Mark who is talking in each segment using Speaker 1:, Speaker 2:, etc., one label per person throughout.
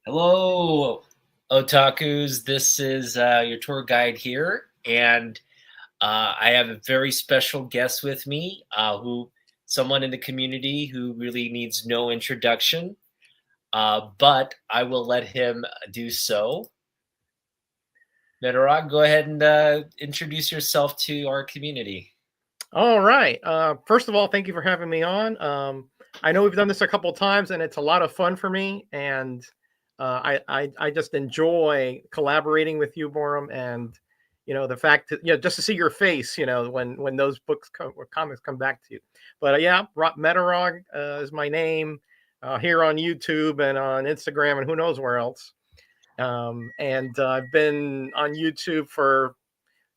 Speaker 1: Hello, otakus. This is your tour guide here, and I have a very special guest with me, who someone in the community who really needs no introduction, but I will let him do so. Medarag, go ahead and introduce yourself to our community.
Speaker 2: All right. First of all, thank you for having me on. I know we've done this a couple of times, and it's a lot of fun for me. And I just enjoy collaborating with you, Borum, and the fact that just to see your face, when those books come or comics come back to you. But yeah, Metarog is my name here on YouTube and on Instagram and who knows where else. And I've been on YouTube for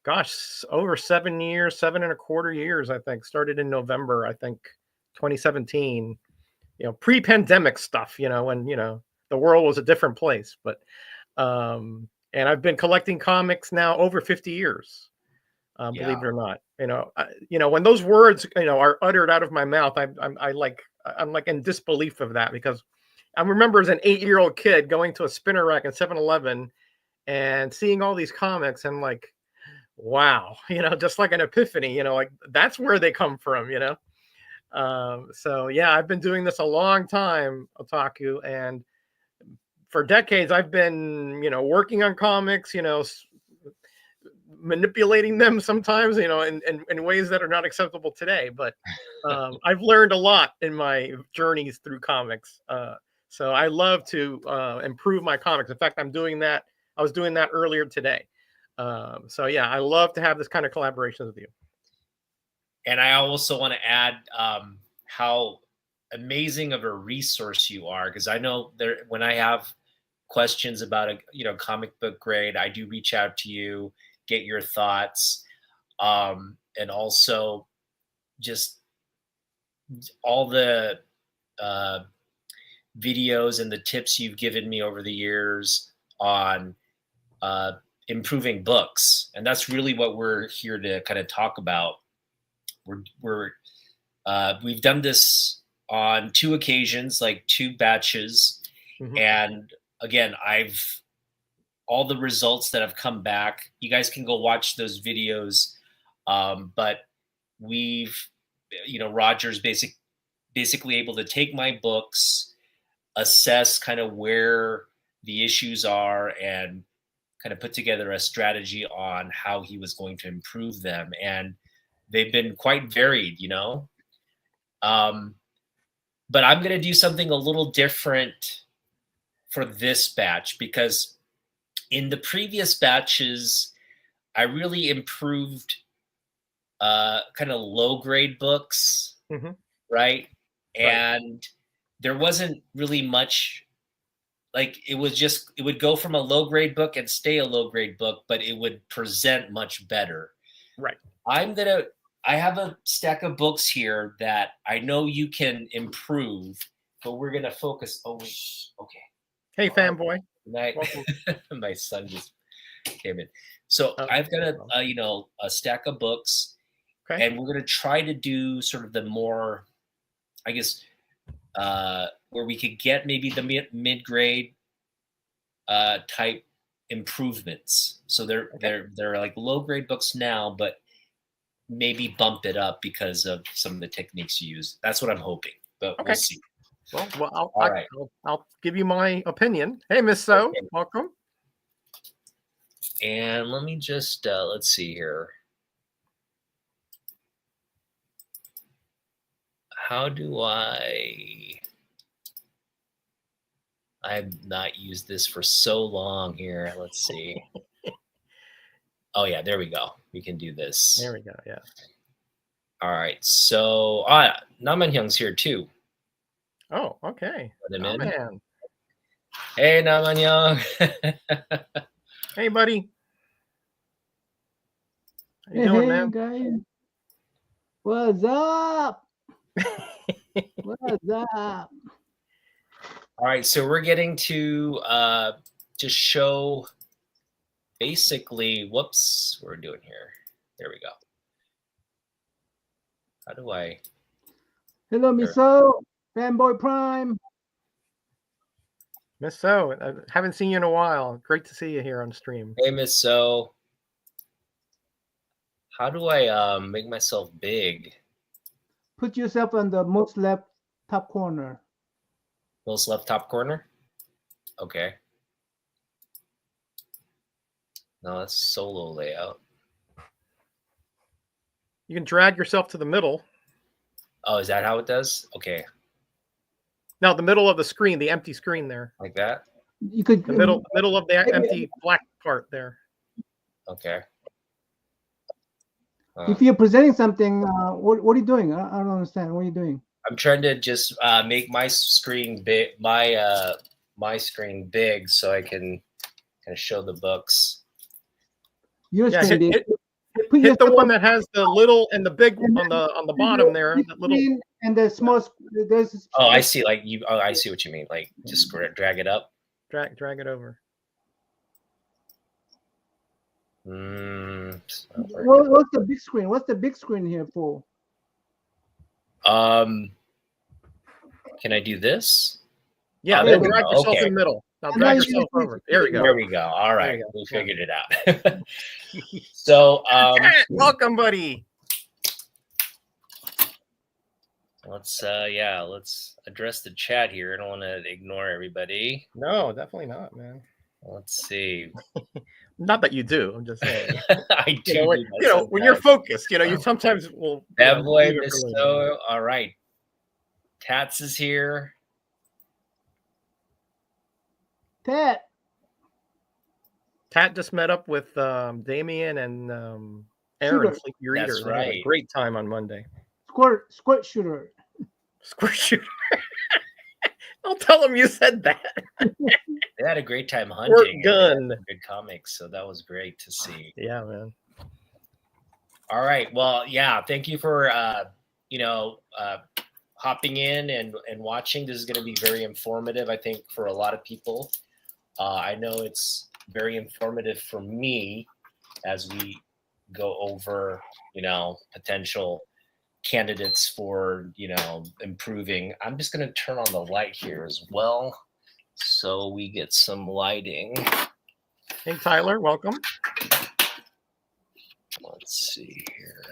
Speaker 2: gosh, over 7 years, 7.25 years, I think. Started in November, I think, 2017. Pre-pandemic stuff. When the world was a different place. But and I've been collecting comics now over 50 years.
Speaker 1: Yeah,
Speaker 2: Believe it or not. When those words are uttered out of my mouth, I'm like in disbelief of that because I remember as an 8-year-old kid going to a spinner rack at 7-Eleven and seeing all these comics and like wow, just like an epiphany, like that's where they come from. So yeah, I've been doing this a long time, otaku, and for decades I've been working on comics, manipulating them sometimes, in ways that are not acceptable today, but I've learned a lot in my journeys through comics. So I love to improve my comics. In fact, I was doing that earlier today. So yeah, I love to have this kind of collaborations with you.
Speaker 1: and I also want to add how amazing of a resource you are, because I know there when I have questions about a comic book grade, I do reach out to you, get your thoughts, and also just all the uh, videos and the tips you've given me over the years on uh, improving books, and that's really what we're here to kind of talk about. We've done this on two occasions, like two batches,
Speaker 2: Hmm.
Speaker 1: and again, I've all the results that have come back. You guys can go watch those videos. But we've, Roger's basically able to take my books, assess kind of where the issues are, and kind of put together a strategy on how he was going to improve them. And they've been quite varied. Um, but I'm going to do something a little different for this batch because in the previous batches, I really improved kind of low grade books,
Speaker 2: Hmm.
Speaker 1: right?
Speaker 2: Right.
Speaker 1: And there wasn't really much, like it would go from a low grade book and stay a low grade book, but it would present much better.
Speaker 2: Right.
Speaker 1: I'm gonna I have a stack of books here that I know you can improve, but we're gonna focus. Oh wait, okay.
Speaker 2: Hey,
Speaker 1: All
Speaker 2: fanboy.
Speaker 1: right.
Speaker 2: Welcome.
Speaker 1: My son just came in. So
Speaker 2: Oh,
Speaker 1: I've got
Speaker 2: well,
Speaker 1: a stack of books,
Speaker 2: okay.
Speaker 1: and we're gonna try to do sort of the more, I guess, where we could get maybe the mid grade type improvements. So
Speaker 2: Okay.
Speaker 1: they're like low grade books now, but maybe bump it up because of some of the techniques you use. That's what I'm hoping, but we'll
Speaker 2: Okay.
Speaker 1: see.
Speaker 2: Well,
Speaker 1: All right.
Speaker 2: I'll give you my opinion. Hey, Miss So,
Speaker 1: Okay.
Speaker 2: welcome.
Speaker 1: And let me just let's see here. How do I've not used this for so long here. Let's see. Oh yeah, there we go. We can do
Speaker 2: There
Speaker 1: this.
Speaker 2: we go. Yeah.
Speaker 1: All right. So Naman Hyung's here too.
Speaker 2: Oh, okay.
Speaker 1: Let him
Speaker 2: Oh
Speaker 1: in.
Speaker 2: man.
Speaker 1: Hey Naman Hyung.
Speaker 2: Hey, buddy. How you
Speaker 3: Hey,
Speaker 2: doing,
Speaker 3: hey,
Speaker 2: man?
Speaker 3: guys. What's up? What's up?
Speaker 1: All right, so we're getting to just show basically, whoops, what we're doing here. There we go. How do I?
Speaker 3: Hello,
Speaker 1: There.
Speaker 3: Miso. Fanboy Prime.
Speaker 2: Miss So, I haven't seen you in a while. Great to see you here on stream.
Speaker 1: Hey, Miss So. How do I make myself big?
Speaker 3: Put yourself on the most left top corner.
Speaker 1: Most left top corner? Okay. No, that's solo layout.
Speaker 2: You can drag yourself to the middle.
Speaker 1: Oh, is that how it does? Okay.
Speaker 2: Now, the middle of the screen, the empty screen there.
Speaker 1: Like that?
Speaker 3: You could
Speaker 2: The middle of the empty black part there.
Speaker 1: Okay.
Speaker 3: If you're presenting something, what are you doing? I don't understand. What are you doing?
Speaker 1: I'm trying to just make my screen big, my screen big, so I can kind of show the books.
Speaker 3: Your
Speaker 2: Yeah,
Speaker 3: screen,
Speaker 2: hit
Speaker 3: Put
Speaker 2: the
Speaker 3: yourself
Speaker 2: one
Speaker 3: on
Speaker 2: that has the little and the big on the bottom there.
Speaker 3: big
Speaker 2: That little.
Speaker 3: screen and the small. There's.
Speaker 1: Oh, I see. Like you. Oh, I see what you mean. Like just drag it up.
Speaker 2: Drag it over.
Speaker 3: What's the big screen? What's the big screen here for?
Speaker 1: Can I do this?
Speaker 2: Yeah,
Speaker 1: Oh,
Speaker 2: then
Speaker 1: there we
Speaker 2: drag
Speaker 1: go.
Speaker 2: yourself
Speaker 1: Okay.
Speaker 2: in the middle. Now
Speaker 3: And
Speaker 2: drag
Speaker 3: now you
Speaker 2: yourself
Speaker 3: can-
Speaker 2: over. There we go.
Speaker 1: There we go. All
Speaker 2: There
Speaker 1: right,
Speaker 2: you go.
Speaker 1: we figured it out. So
Speaker 2: Welcome, buddy.
Speaker 1: let's address the chat here. I don't want to ignore everybody.
Speaker 2: No, definitely not, man.
Speaker 1: Let's see.
Speaker 2: Not that you do. I'm just saying.
Speaker 1: I do.
Speaker 2: You know, when you're focused, you sometimes will.
Speaker 1: That boy,
Speaker 2: leave it
Speaker 1: Miss
Speaker 2: for a little bit.
Speaker 1: So. All right. Tats is here.
Speaker 3: Ted.
Speaker 2: Tat just met up with Damien and Aaron,
Speaker 3: Shooter.
Speaker 2: Sleepy Reader.
Speaker 1: That's
Speaker 2: They had a
Speaker 1: right.
Speaker 2: great time on Monday.
Speaker 3: Squirt shooter.
Speaker 2: Squirt shooter. I'll tell him you said that.
Speaker 1: They had a great time
Speaker 2: Squirt
Speaker 1: hunting.
Speaker 2: gun.
Speaker 1: Good comics, so that was great to see.
Speaker 2: Yeah, man.
Speaker 1: All right. Well, yeah. Thank you for hopping in and watching. This is going to be very informative, I think, for a lot of people. I know it's very informative for me as we go over, potential candidates for, improving. I'm just going to turn on the light here as well, so we get some lighting.
Speaker 2: Hey, Tyler, welcome.
Speaker 1: Let's see here.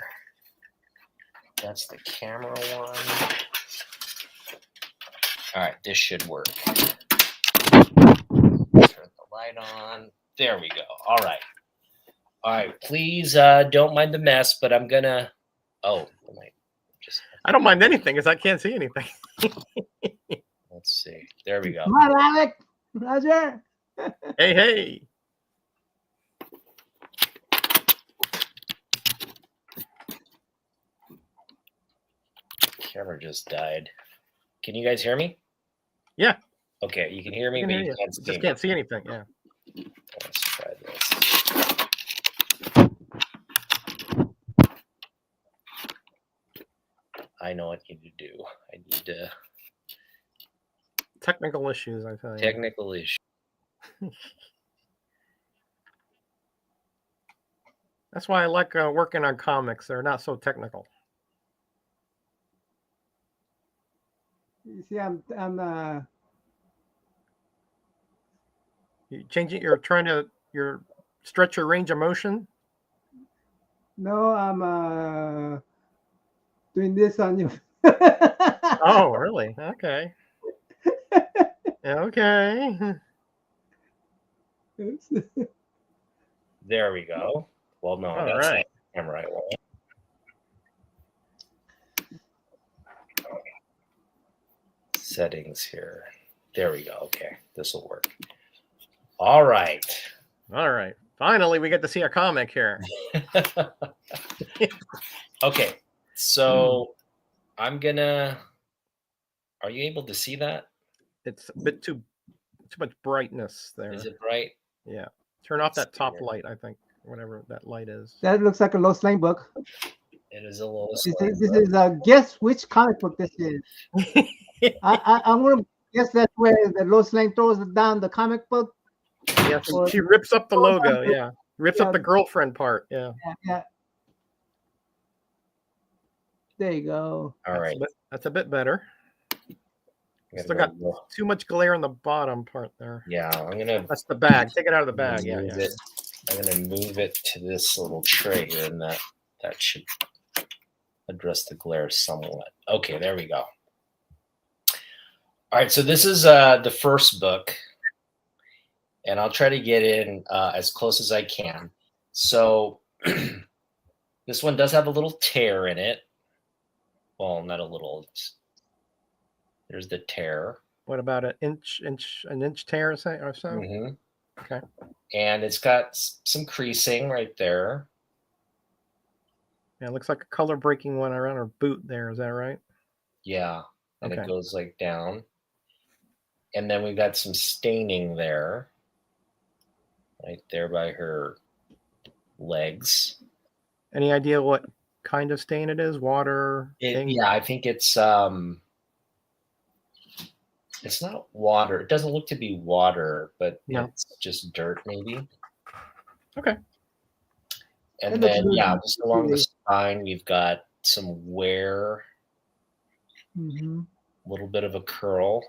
Speaker 1: That's the camera one. All right, this should work. Turn the light on. There we go. All right. All right. Please don't mind the mess, but I'm gonna. Oh,
Speaker 2: I don't mind anything because I can't see anything.
Speaker 1: let's see. There we go.
Speaker 3: Come on, Alec. Roger.
Speaker 2: Hey.
Speaker 1: Camera just died. Can you guys hear me?
Speaker 2: Yeah.
Speaker 1: Okay, you can hear me,
Speaker 2: I can
Speaker 1: but
Speaker 2: hear
Speaker 1: you
Speaker 2: you.
Speaker 1: can't see
Speaker 2: Just
Speaker 1: me.
Speaker 2: can't see anything. Yeah.
Speaker 1: Let's try this. I know what I need to do. I need to
Speaker 2: Technical issues, I tell you.
Speaker 1: technical issue.
Speaker 2: That's why I like working on comics. They're not so technical.
Speaker 3: You see, I'm
Speaker 2: You changing. You're trying to stretch your range of motion.
Speaker 3: no, I'm doing this on you.
Speaker 2: Oh, really? Okay. Okay.
Speaker 3: Oops.
Speaker 1: There we go. Well, no,
Speaker 2: All
Speaker 1: that's
Speaker 2: right.
Speaker 1: not the camera I want. Settings here. There we go. Okay, this will work. All right.
Speaker 2: All right. Finally, we get to see a comic here.
Speaker 1: Okay, so I'm gonna. Are you able to see that?
Speaker 2: It's a bit too much brightness there.
Speaker 1: Is it bright?
Speaker 2: Yeah. Turn off that
Speaker 1: Let's see
Speaker 2: top
Speaker 1: here.
Speaker 2: light, I think, whatever that light is.
Speaker 3: That looks like a Lois Lane book.
Speaker 1: It is a little.
Speaker 3: This is guess which comic book this is. I'm gonna guess that's where the Lois Lane throws down the comic book.
Speaker 2: Yeah, she rips up the logo. Yeah. Rips up
Speaker 3: Yeah.
Speaker 2: the girlfriend part. Yeah.
Speaker 3: Yeah. There you go.
Speaker 1: All right.
Speaker 2: That's a bit better.
Speaker 1: I'm
Speaker 2: Still
Speaker 1: gonna
Speaker 2: got
Speaker 1: go,
Speaker 2: too much glare on the bottom part there.
Speaker 1: yeah, I'm gonna
Speaker 2: That's the bag. Take it out of the bag. Yeah,
Speaker 1: move
Speaker 2: yeah.
Speaker 1: it. I'm gonna move it to this little tray here, and that should address the glare somewhat. Okay, there we go. All right, so this is the first book, and I'll try to get in as close as I can. So this one does have a little tear in it. Well, not a little. There's the tear.
Speaker 2: What about an inch tear or so?
Speaker 1: Mm-hmm.
Speaker 2: Okay.
Speaker 1: And it's got some creasing right there.
Speaker 2: Yeah, it looks like a color breaking one around her boot there. Is that right?
Speaker 1: Yeah, and
Speaker 2: Okay.
Speaker 1: it goes like down. And then we've got some staining there, right there by her legs.
Speaker 2: Any idea what kind of stain it is? Water? Ink?
Speaker 1: Yeah, I think it's not water. It doesn't look to be water, but
Speaker 2: No.
Speaker 1: it's just dirt maybe.
Speaker 2: Okay.
Speaker 1: And then just along the spine, we've got some wear,
Speaker 3: Mm-hmm.
Speaker 1: a little bit of a curl.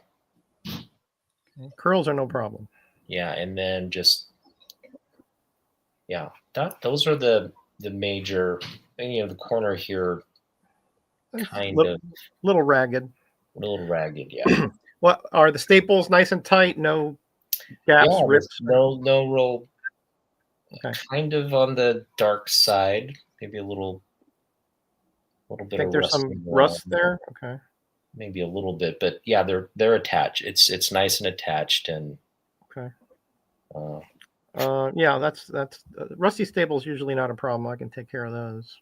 Speaker 2: Curls are no problem.
Speaker 1: Yeah, and then just those are the major. The corner here, kind of
Speaker 2: little ragged.
Speaker 1: A little ragged, yeah.
Speaker 2: What are the staples nice and tight? No gaps, rips?
Speaker 1: No real.
Speaker 2: Okay.
Speaker 1: Kind of on the dark side, maybe a little bit of
Speaker 2: there's some rust there. Okay.
Speaker 1: Maybe a little bit, but yeah, they're attached. It's nice and attached, and
Speaker 2: okay. Yeah, that's rusty staples usually not a problem. I can take care of those.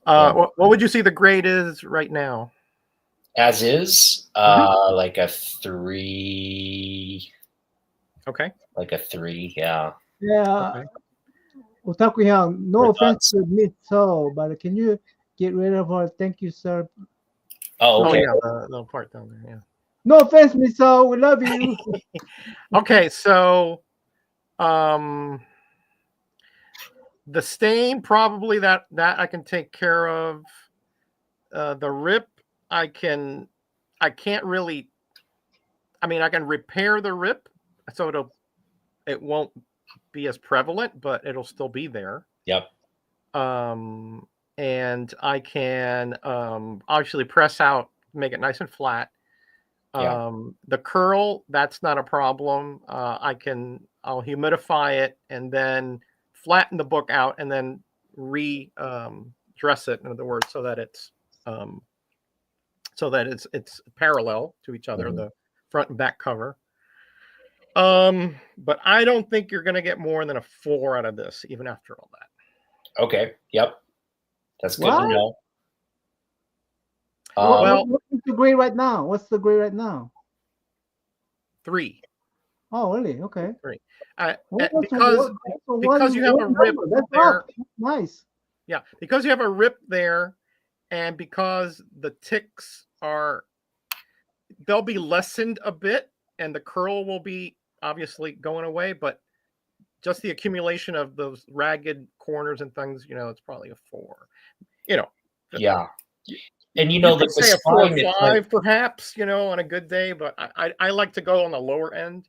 Speaker 2: What would you see the grade is right now?
Speaker 1: As is, like a 3.
Speaker 2: Okay.
Speaker 1: Like a 3, yeah.
Speaker 3: Yeah.
Speaker 2: Okay.
Speaker 3: Otaku-hyang, no offense to admit so, but can you get rid of our thank you, sir?
Speaker 1: Oh, okay.
Speaker 2: Yeah, the little part down there, yeah.
Speaker 3: No offense, Miso, we love you.
Speaker 2: Okay, so the stain probably that I can take care of. The rip I can't really. I mean, I can repair the rip, so it won't be as prevalent, but it'll still be there.
Speaker 1: Yep.
Speaker 2: And I can obviously press out, make it nice and flat. The curl, that's not a problem. I'll humidify it and then flatten the book out and then dress it, in other words, so that it's parallel to each other, the front and back cover. But I don't think you're going to get more than a 4 out of this, even after all that.
Speaker 1: Okay. Yep. That's good to know.
Speaker 3: What's the grade right now? What's the grade right now?
Speaker 2: 3.
Speaker 3: Oh, really? Okay.
Speaker 2: 3. Because you have a rip there.
Speaker 3: Nice.
Speaker 2: Yeah, because you have a rip there, and because the ticks they'll be lessened a bit, and the curl will be obviously going away, but just the accumulation of those ragged corners and things, it's probably a 4.
Speaker 1: Yeah. And
Speaker 2: you
Speaker 1: the
Speaker 2: say a 4
Speaker 1: spine,
Speaker 2: or 5 perhaps, on a good day, but I like to go on the lower end,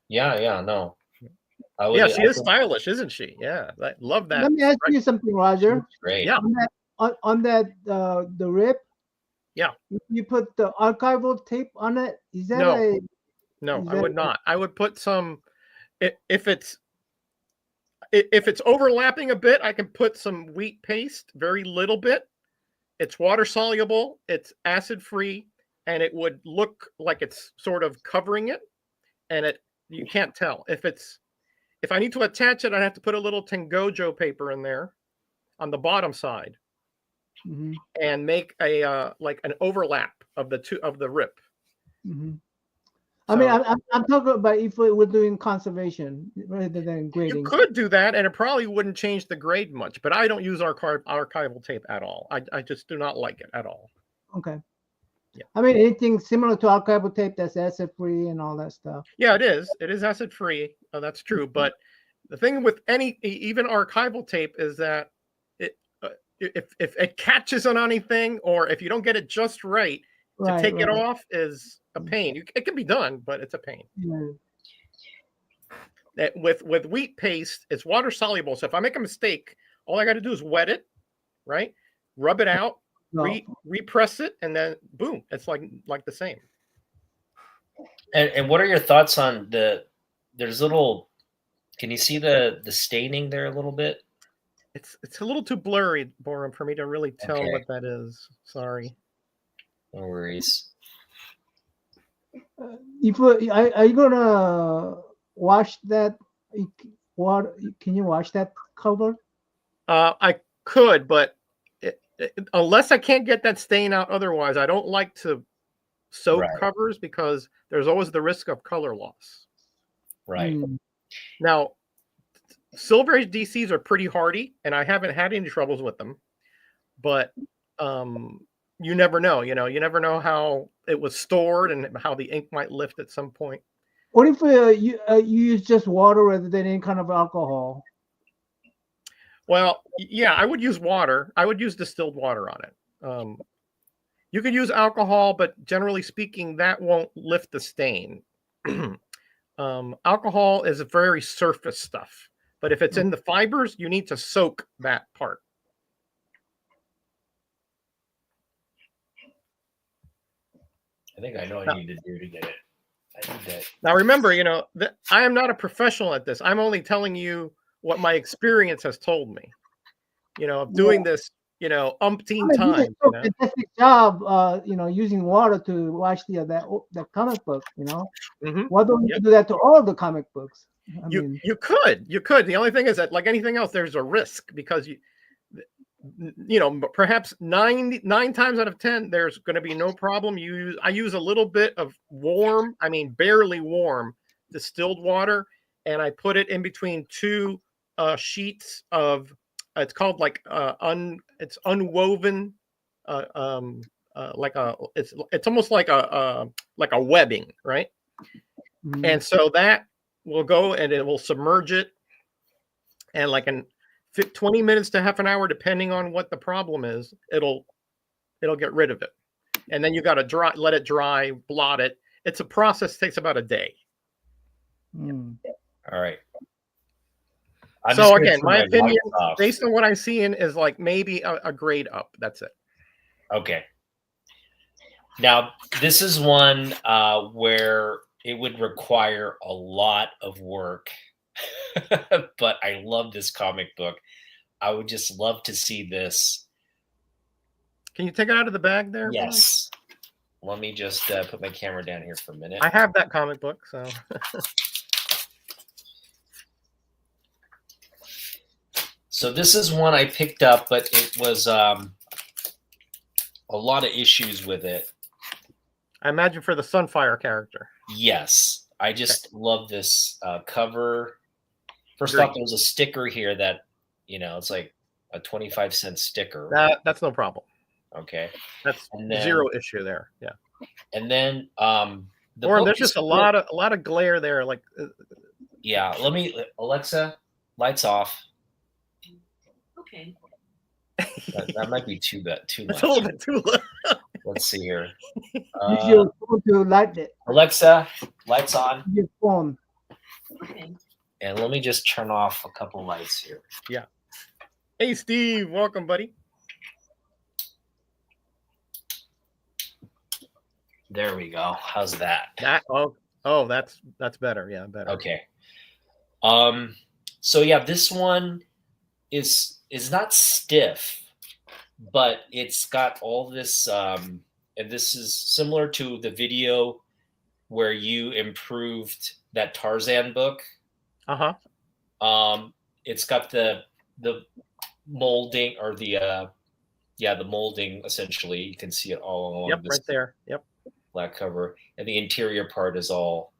Speaker 1: Yeah, no.
Speaker 2: She is stylish, isn't she? Yeah, I love that.
Speaker 3: Let me ask you something, Roger.
Speaker 1: Great.
Speaker 2: Yeah.
Speaker 3: On that the rip.
Speaker 2: Yeah.
Speaker 3: You put the archival tape on it. Is that
Speaker 2: No, I would not. I would put some. If it's overlapping a bit, I can put some wheat paste, very little bit. It's water soluble, it's acid free, and it would look like it's sort of covering it, and you can't tell. If I need to attach it, I have to put a little Tengojo paper in there on the bottom side, and make a like an overlap of the rip.
Speaker 3: I mean, I'm talking about if we're doing conservation rather than grading.
Speaker 2: You could do that, and it probably wouldn't change the grade much. But I don't use archival tape at all. I just do not like it at all.
Speaker 3: Okay.
Speaker 2: Yeah.
Speaker 3: I mean, anything similar to archival tape that's acid free and all that stuff.
Speaker 2: Yeah, it is. It is acid free. Oh, that's true. But the thing with even archival tape is that if it catches on anything, or if you don't get it just right, to take it off is a pain. It can be done, but it's a pain.
Speaker 3: Yeah.
Speaker 2: With wheat paste, it's water soluble. So if I make a mistake, all I got to do is wet it, right? Rub it out,
Speaker 3: No.
Speaker 2: repress it, and then boom, it's like the same.
Speaker 1: And what are your thoughts on there's little, can you see the staining there a little bit?
Speaker 2: It's a little too blurry, Borum, for me to really tell
Speaker 1: Okay.
Speaker 2: what that is. Sorry.
Speaker 1: No worries.
Speaker 3: If are you gonna wash that? What can you wash that cover?
Speaker 2: I could, but unless I can't get that stain out otherwise, I don't like to soak
Speaker 1: Right.
Speaker 2: covers because there's always the risk of color loss.
Speaker 1: Right.
Speaker 2: Now, Silver Age DCs are pretty hardy, and I haven't had any troubles with them. But you never know. You never know how it was stored and how the ink might lift at some point.
Speaker 3: What if you use just water rather than any kind of alcohol?
Speaker 2: Well, yeah, I would use water. I would use distilled water on it. You could use alcohol, but generally speaking, that won't lift the stain. Alcohol is a very surface stuff, but if it's in the fibers, you need to soak that part.
Speaker 1: I think I know what I need to do to get it. I need that.
Speaker 2: Now, remember, I am not a professional at this. I'm only telling you what my experience has told me, of doing this, umpteen
Speaker 3: You
Speaker 2: times.
Speaker 3: did a fantastic job, using water to wash that comic book. Why don't you do that to all the comic books?
Speaker 2: You could. The only thing is that, like anything else, there's a risk because perhaps 9 times out of 10, there's going to be no problem. I use a little bit of warm, barely warm distilled water, and I put it in between two sheets of, it's called like it's unwoven, it's almost like a webbing, right?
Speaker 3: Mm-hmm.
Speaker 2: And so that will go and it will submerge it, and like in 20 minutes to half an hour, depending on what the problem is, it'll get rid of it. And then you got to let it dry, blot it. It's a process, takes about a day.
Speaker 1: All right.
Speaker 2: So again, my opinion, based on what I'm seeing, is like maybe a grade up. That's it.
Speaker 1: Okay. Now, this is one where it would require a lot of work, but I love this comic book. I would just love to see this.
Speaker 2: Can you take it out of the bag there?
Speaker 1: Yes. Let me just put my camera down here for a minute.
Speaker 2: I have that comic book, so.
Speaker 1: So this is one I picked up, but it was a lot of issues with it.
Speaker 2: I imagine for the Sunfire character.
Speaker 1: Yes. I just love this cover. First off, there's a sticker here that, it's like a 25-cent sticker.
Speaker 2: That's no problem.
Speaker 1: Okay.
Speaker 2: That's zero issue there. Yeah.
Speaker 1: And then
Speaker 2: there's just a lot of glare there. Like
Speaker 1: yeah, Alexa, lights off.
Speaker 4: Okay.
Speaker 1: That might be too much.
Speaker 2: It's a little bit too low.
Speaker 1: Let's see here.
Speaker 3: Use your phone to light it.
Speaker 1: Alexa, lights on.
Speaker 3: Your phone.
Speaker 4: Okay.
Speaker 1: And let me just turn off a couple lights here.
Speaker 2: Yeah. Hey, Steve, welcome, buddy.
Speaker 1: There we go. How's that?
Speaker 2: That's better. Yeah, better.
Speaker 1: Okay. So yeah, this one is not stiff, but it's got all this and this is similar to the video where you improved that Tarzan book. It's got the molding or the molding essentially. You can see it all along this
Speaker 2: right there. Yep.
Speaker 1: Black cover, and the interior part is all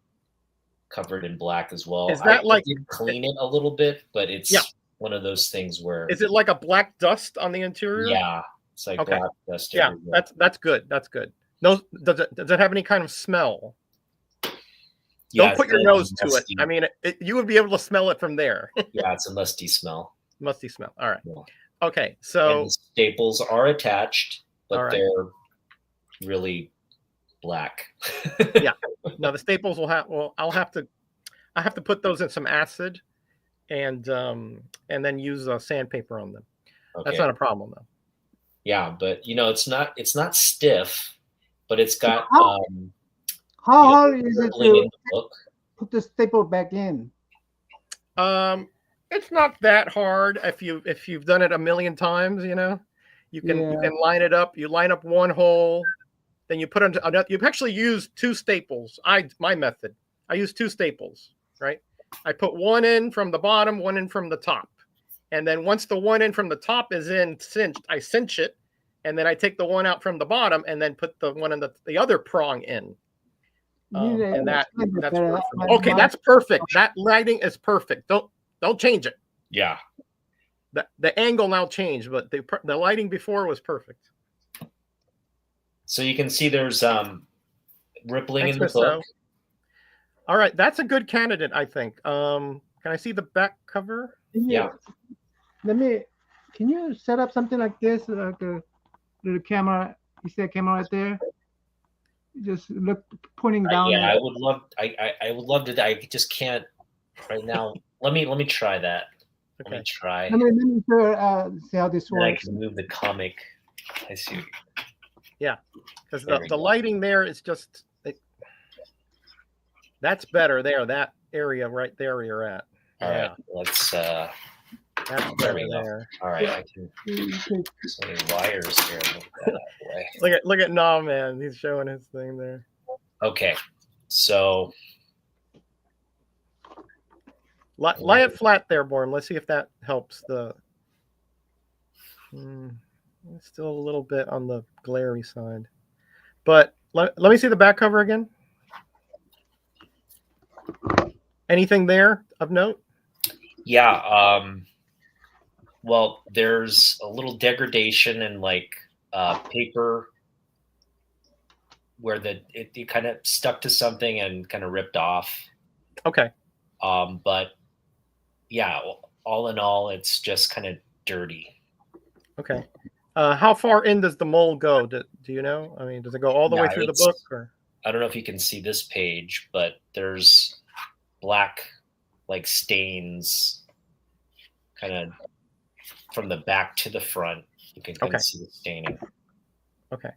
Speaker 1: covered in black as well.
Speaker 2: Is that
Speaker 1: I did clean it a little bit, but it's one of those things where
Speaker 2: is it like a black dust on the interior?
Speaker 1: Yeah, it's like black dust.
Speaker 2: Yeah, that's good. That's good. No, does it have any kind of smell?
Speaker 1: Yeah,
Speaker 2: don't put your nose to it. I mean, you would be able to smell it from there.
Speaker 1: Yeah, it's a musty smell.
Speaker 2: Musty smell. All right.
Speaker 1: Yeah.
Speaker 2: Okay, so
Speaker 1: and the staples are attached, but they're really black.
Speaker 2: Yeah. No, the staples will have. Well, I have to put those in some acid, and then use sandpaper on them. That's
Speaker 1: Okay.
Speaker 2: not a problem though.
Speaker 1: Yeah, but it's not stiff, but it's got
Speaker 3: How
Speaker 1: you
Speaker 3: hard is it
Speaker 1: rippling in
Speaker 3: to
Speaker 1: the book.
Speaker 3: put the staple back in?
Speaker 2: It's not that hard if you've done it a million times. You can line it up. You line up one hole, then you put on another. You actually use two staples. My method. I use two staples. Right. I put one in from the bottom, one in from the top, and then once the one in from the top is in cinched, I cinch it, and then I take the one out from the bottom, and then put the one in the other prong in. And that's perfect. Okay, that's perfect. That lighting is perfect. Don't change it.
Speaker 1: Yeah.
Speaker 2: The angle now changed, but the lighting before was perfect.
Speaker 1: So you can see there's rippling in the book.
Speaker 2: So. All right, that's a good candidate, I think. Can I see the back cover?
Speaker 1: Yeah.
Speaker 3: Can you set up something like this, like a little camera? You see a camera right there? Just look, pointing down.
Speaker 1: Yeah, I would love. I would love to. I just can't right now. Let me try that.
Speaker 2: Okay.
Speaker 1: Let me try.
Speaker 3: Let me see how this works.
Speaker 1: I can move the comic. I see.
Speaker 2: Yeah, because the lighting there is just that's better there. That area right there where you're at.
Speaker 1: All right, let's.
Speaker 2: That's better there.
Speaker 1: All right, I can. So many wires here.
Speaker 2: Look at Nam, man. He's showing his thing there.
Speaker 1: Okay, so
Speaker 2: lay it flat there, Borm. Let's see if that helps. It's still a little bit on the glary side, but let me see the back cover again. Anything there of note?
Speaker 1: Yeah. Well, there's a little degradation in paper where it kind of stuck to something and kind of ripped off.
Speaker 2: Okay.
Speaker 1: But yeah, all in all, it's just kind of dirty.
Speaker 2: Okay. How far in does the mold go? Do you know? I mean, does it go all the way through the book? Or?
Speaker 1: I don't know if you can see this page, but there's black stains kind of from the back to the front. You can kind of see the staining.
Speaker 2: Okay.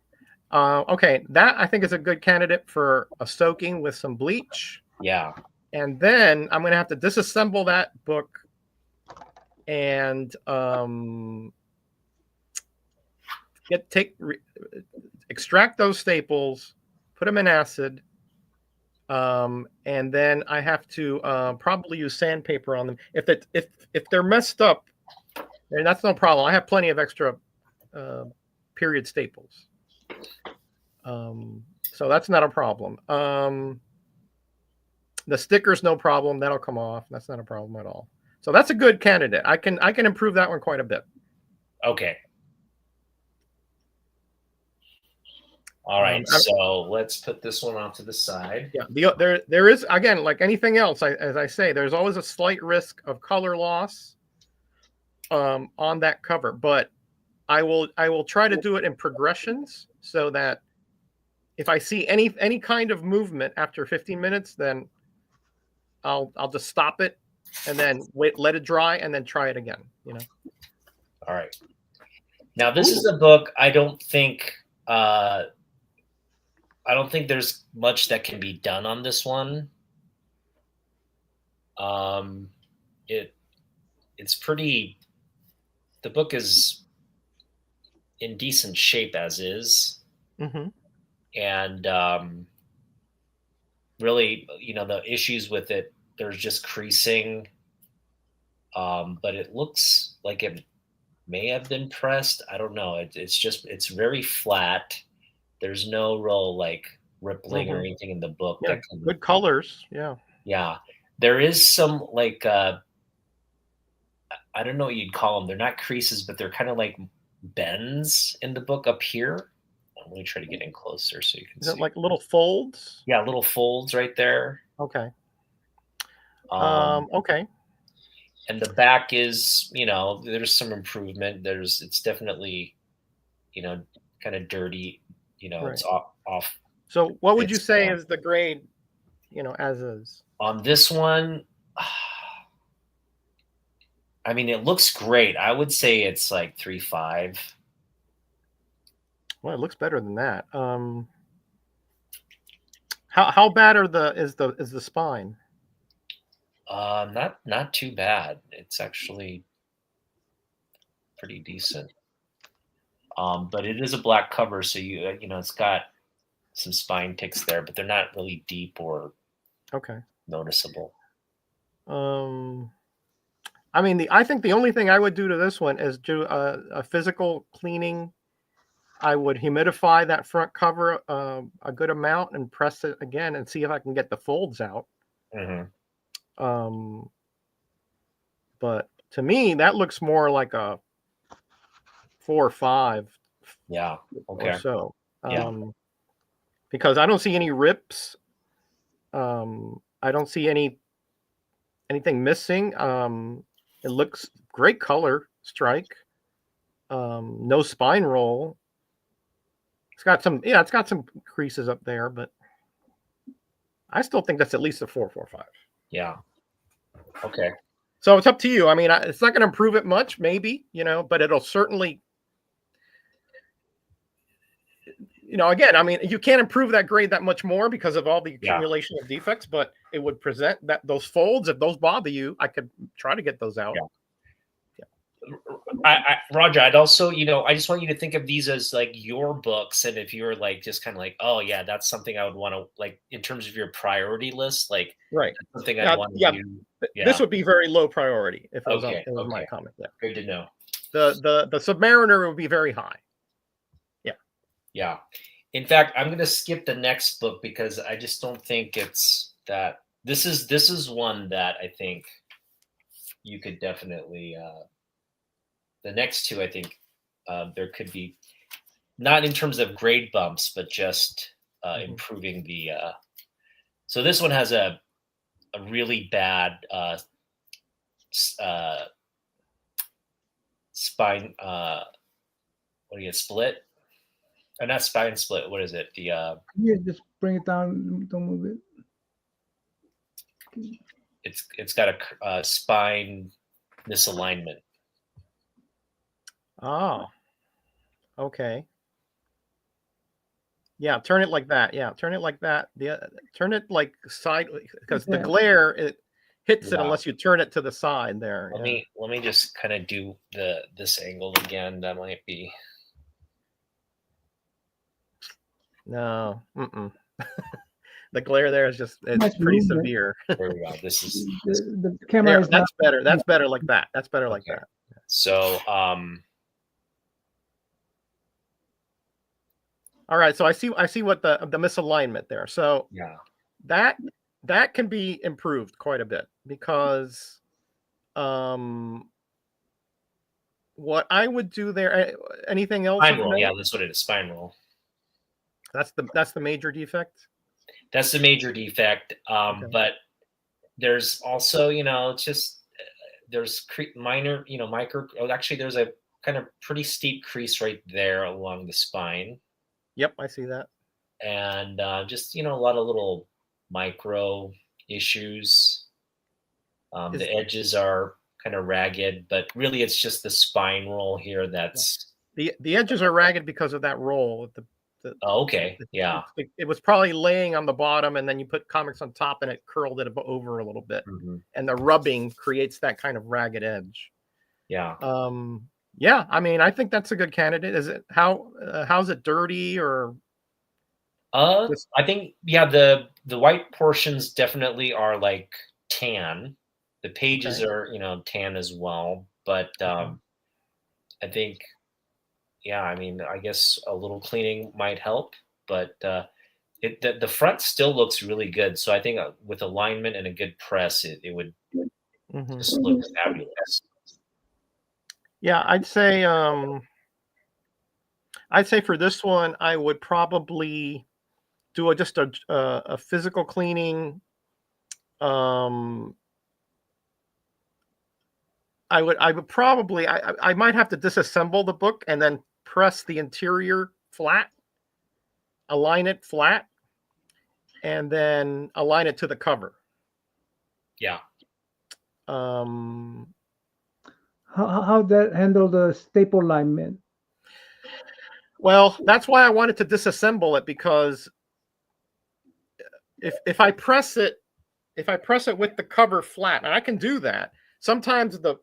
Speaker 2: Okay. That I think is a good candidate for a soaking with some bleach.
Speaker 1: Yeah.
Speaker 2: And then I'm going to have to disassemble that book and extract those staples, put them in acid, and then I have to probably use sandpaper on them. If they're messed up, and that's no problem. I have plenty of extra period staples, so that's not a problem. The stickers, no problem. That'll come off. That's not a problem at all. So that's a good candidate. I can improve that one quite a bit.
Speaker 1: Okay. All right. So let's put this one off to the side.
Speaker 2: Yeah. There is, again, like anything else, as I say, there's always a slight risk of color loss on that cover, but I will try to do it in progressions so that if I see any kind of movement after 15 minutes, then I'll just stop it and then let it dry and then try it again.
Speaker 1: All right. Now this is a book. I don't think there's much that can be done on this one. It's pretty. The book is in decent shape as is, and really, the issues with it. There's just creasing, but it looks like it may have been pressed. I don't know. It's very flat. There's no real rippling or anything in the book.
Speaker 2: Yeah, good colors. Yeah.
Speaker 1: Yeah. There is some I don't know what you'd call them. They're not creases, but they're kind of like bends in the book up here. Let me try to get in closer so you can see.
Speaker 2: Is it like little folds?
Speaker 1: Yeah, little folds right there.
Speaker 2: Okay. Okay.
Speaker 1: And the back is, there's some improvement. It's definitely, kind of dirty.
Speaker 2: Right.
Speaker 1: It's off
Speaker 2: So what would you
Speaker 1: It's,
Speaker 2: say is the grade, as is?
Speaker 1: On this one, I mean, it looks great. I would say it's like 3.5.
Speaker 2: Well, it looks better than that. How bad is the spine?
Speaker 1: Not too bad. It's actually pretty decent. But it is a black cover, so it's got some spine ticks there, but they're not really deep or
Speaker 2: Okay.
Speaker 1: noticeable.
Speaker 2: I mean, I think the only thing I would do to this one is do a physical cleaning. I would humidify that front cover a good amount and press it again and see if I can get the folds out.
Speaker 1: Mm-hmm.
Speaker 2: But to me, that looks more like a 4 or 5.
Speaker 1: Yeah. Okay.
Speaker 2: Or so.
Speaker 1: Yeah.
Speaker 2: Because I don't see any rips. I don't see anything missing. It looks great color strike. No spine roll. It's got some creases up there, but I still think that's at least a 4.45.
Speaker 1: Yeah. Okay.
Speaker 2: So it's up to you. I mean, it's not going to improve it much, maybe, but it'll certainly, again, I mean, you can't improve that grade that much more because of all the accumulation of defects, but it would present those folds. If those bother you, I could try to get those out.
Speaker 1: Yeah. Roger, I'd also, I just want you to think of these as like your books. And if you're like, just kind of like, oh yeah, that's something I would want to, like, in terms of your priority list, like,
Speaker 2: right.
Speaker 1: Something I'd want to do. Yeah.
Speaker 2: This would be very low priority if it was,
Speaker 1: okay.
Speaker 2: my comment. Yeah.
Speaker 1: Good to know.
Speaker 2: The Submariner would be very high. Yeah.
Speaker 1: Yeah. In fact, I'm going to skip the next book because I just don't think it's that. This is one that I think you could definitely, the next two, I think there could be, not in terms of grade bumps, but just improving the. So this one has a really bad spine. What do you get? Split? Or not spine split. What is it? The
Speaker 3: Can you just bring it down? Don't move it.
Speaker 1: It's got a spine misalignment.
Speaker 2: Oh, okay. Yeah, turn it like that. Yeah, turn it like that. Turn it like side, because the glare, it hits it unless you turn it to the side there.
Speaker 1: Let me just kind of do this angle again. That might be.
Speaker 2: No. The glare there is just, it's pretty severe.
Speaker 1: There we go. This is
Speaker 3: the camera.
Speaker 2: That's better. That's better like that. That's better like that.
Speaker 1: So
Speaker 2: all right, so I see what the misalignment there. So
Speaker 1: yeah,
Speaker 2: that can be improved quite a bit because what I would do there, anything else?
Speaker 1: Spine roll, yeah, that's what it is. Spine roll.
Speaker 2: That's the major defect.
Speaker 1: That's the major defect.
Speaker 2: Okay.
Speaker 1: But there's also, just there's minor, micro. Oh, actually, there's a kind of pretty steep crease right there along the spine.
Speaker 2: Yep, I see that.
Speaker 1: And just, a lot of little micro issues. The edges are kind of ragged, but really it's just the spine roll here that's...
Speaker 2: The edges are ragged because of that roll.
Speaker 1: Oh, okay, yeah.
Speaker 2: It was probably laying on the bottom, and then you put comics on top, and it curled it over a little bit.
Speaker 1: Mm-hmm.
Speaker 2: And the rubbing creates that kind of ragged edge.
Speaker 1: Yeah.
Speaker 2: Yeah, I mean, I think that's a good candidate. Is it how's it dirty or?
Speaker 1: I think the white portions definitely are like tan. The pages are tan as well, but I think I mean, I guess a little cleaning might help, but the front still looks really good. So I think with alignment and a good press, it would just look fabulous.
Speaker 2: Yeah, I'd say for this one, I would probably do just a physical cleaning. I would probably I might have to disassemble the book and then press the interior flat, align it flat, and then align it to the cover.
Speaker 1: Yeah.
Speaker 2: Um,
Speaker 3: How that handle the staple alignment?
Speaker 2: well, that's why I wanted to disassemble it, because if I press it with the cover flat, and I can do that, sometimes the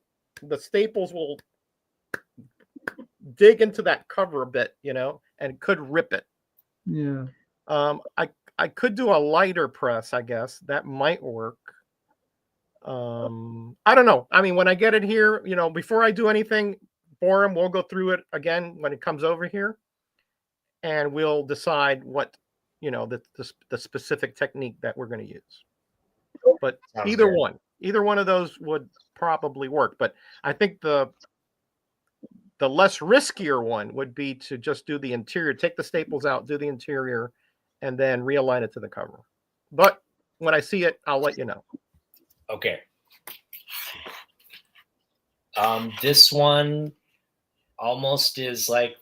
Speaker 2: staples will dig into that cover a bit, and could rip it.
Speaker 3: Yeah.
Speaker 2: I could do a lighter press, I guess. That might work. I don't know. I mean, when I get it here, before I do anything for him, we'll go through it again when it comes over here, and we'll decide what, the specific technique that we're going to use. But
Speaker 1: Sounds
Speaker 2: either
Speaker 1: good.
Speaker 2: one of those would probably work. But I think the less riskier one would be to just do the interior, take the staples out, do the interior, and then realign it to the cover. But when I see it, I'll let you know.
Speaker 1: Okay. This one almost is like,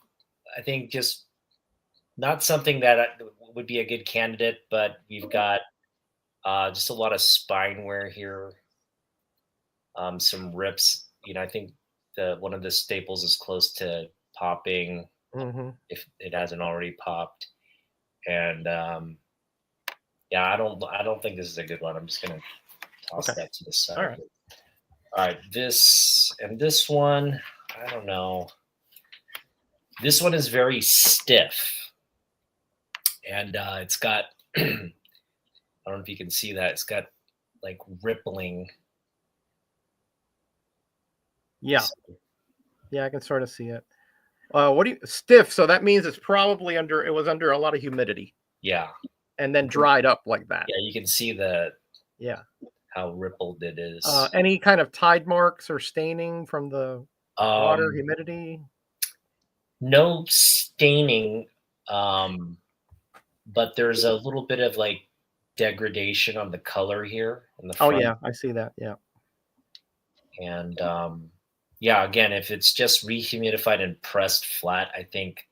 Speaker 1: I think, just not something that would be a good candidate, but we've got just a lot of spine wear here. Some rips. I think one of the staples is close to popping, if it hasn't already popped. And yeah, I don't think this is a good one. I'm just gonna toss that to the side.
Speaker 2: All right.
Speaker 1: All right, this one, I don't know. This one is very stiff, and it's got I don't know if you can see that. It's got like rippling.
Speaker 2: Yeah. Yeah, I can sort of see it. Stiff? So that means it was under a lot of humidity.
Speaker 1: Yeah.
Speaker 2: And then dried up like that.
Speaker 1: Yeah, you can see how rippled it is.
Speaker 2: Any kind of tide marks or staining from the water, humidity?
Speaker 1: No staining, but there's a little bit of like degradation on the color here in the front.
Speaker 2: Oh yeah, I see that. Yeah.
Speaker 1: And yeah, again, if it's just rehumidified and pressed flat, I think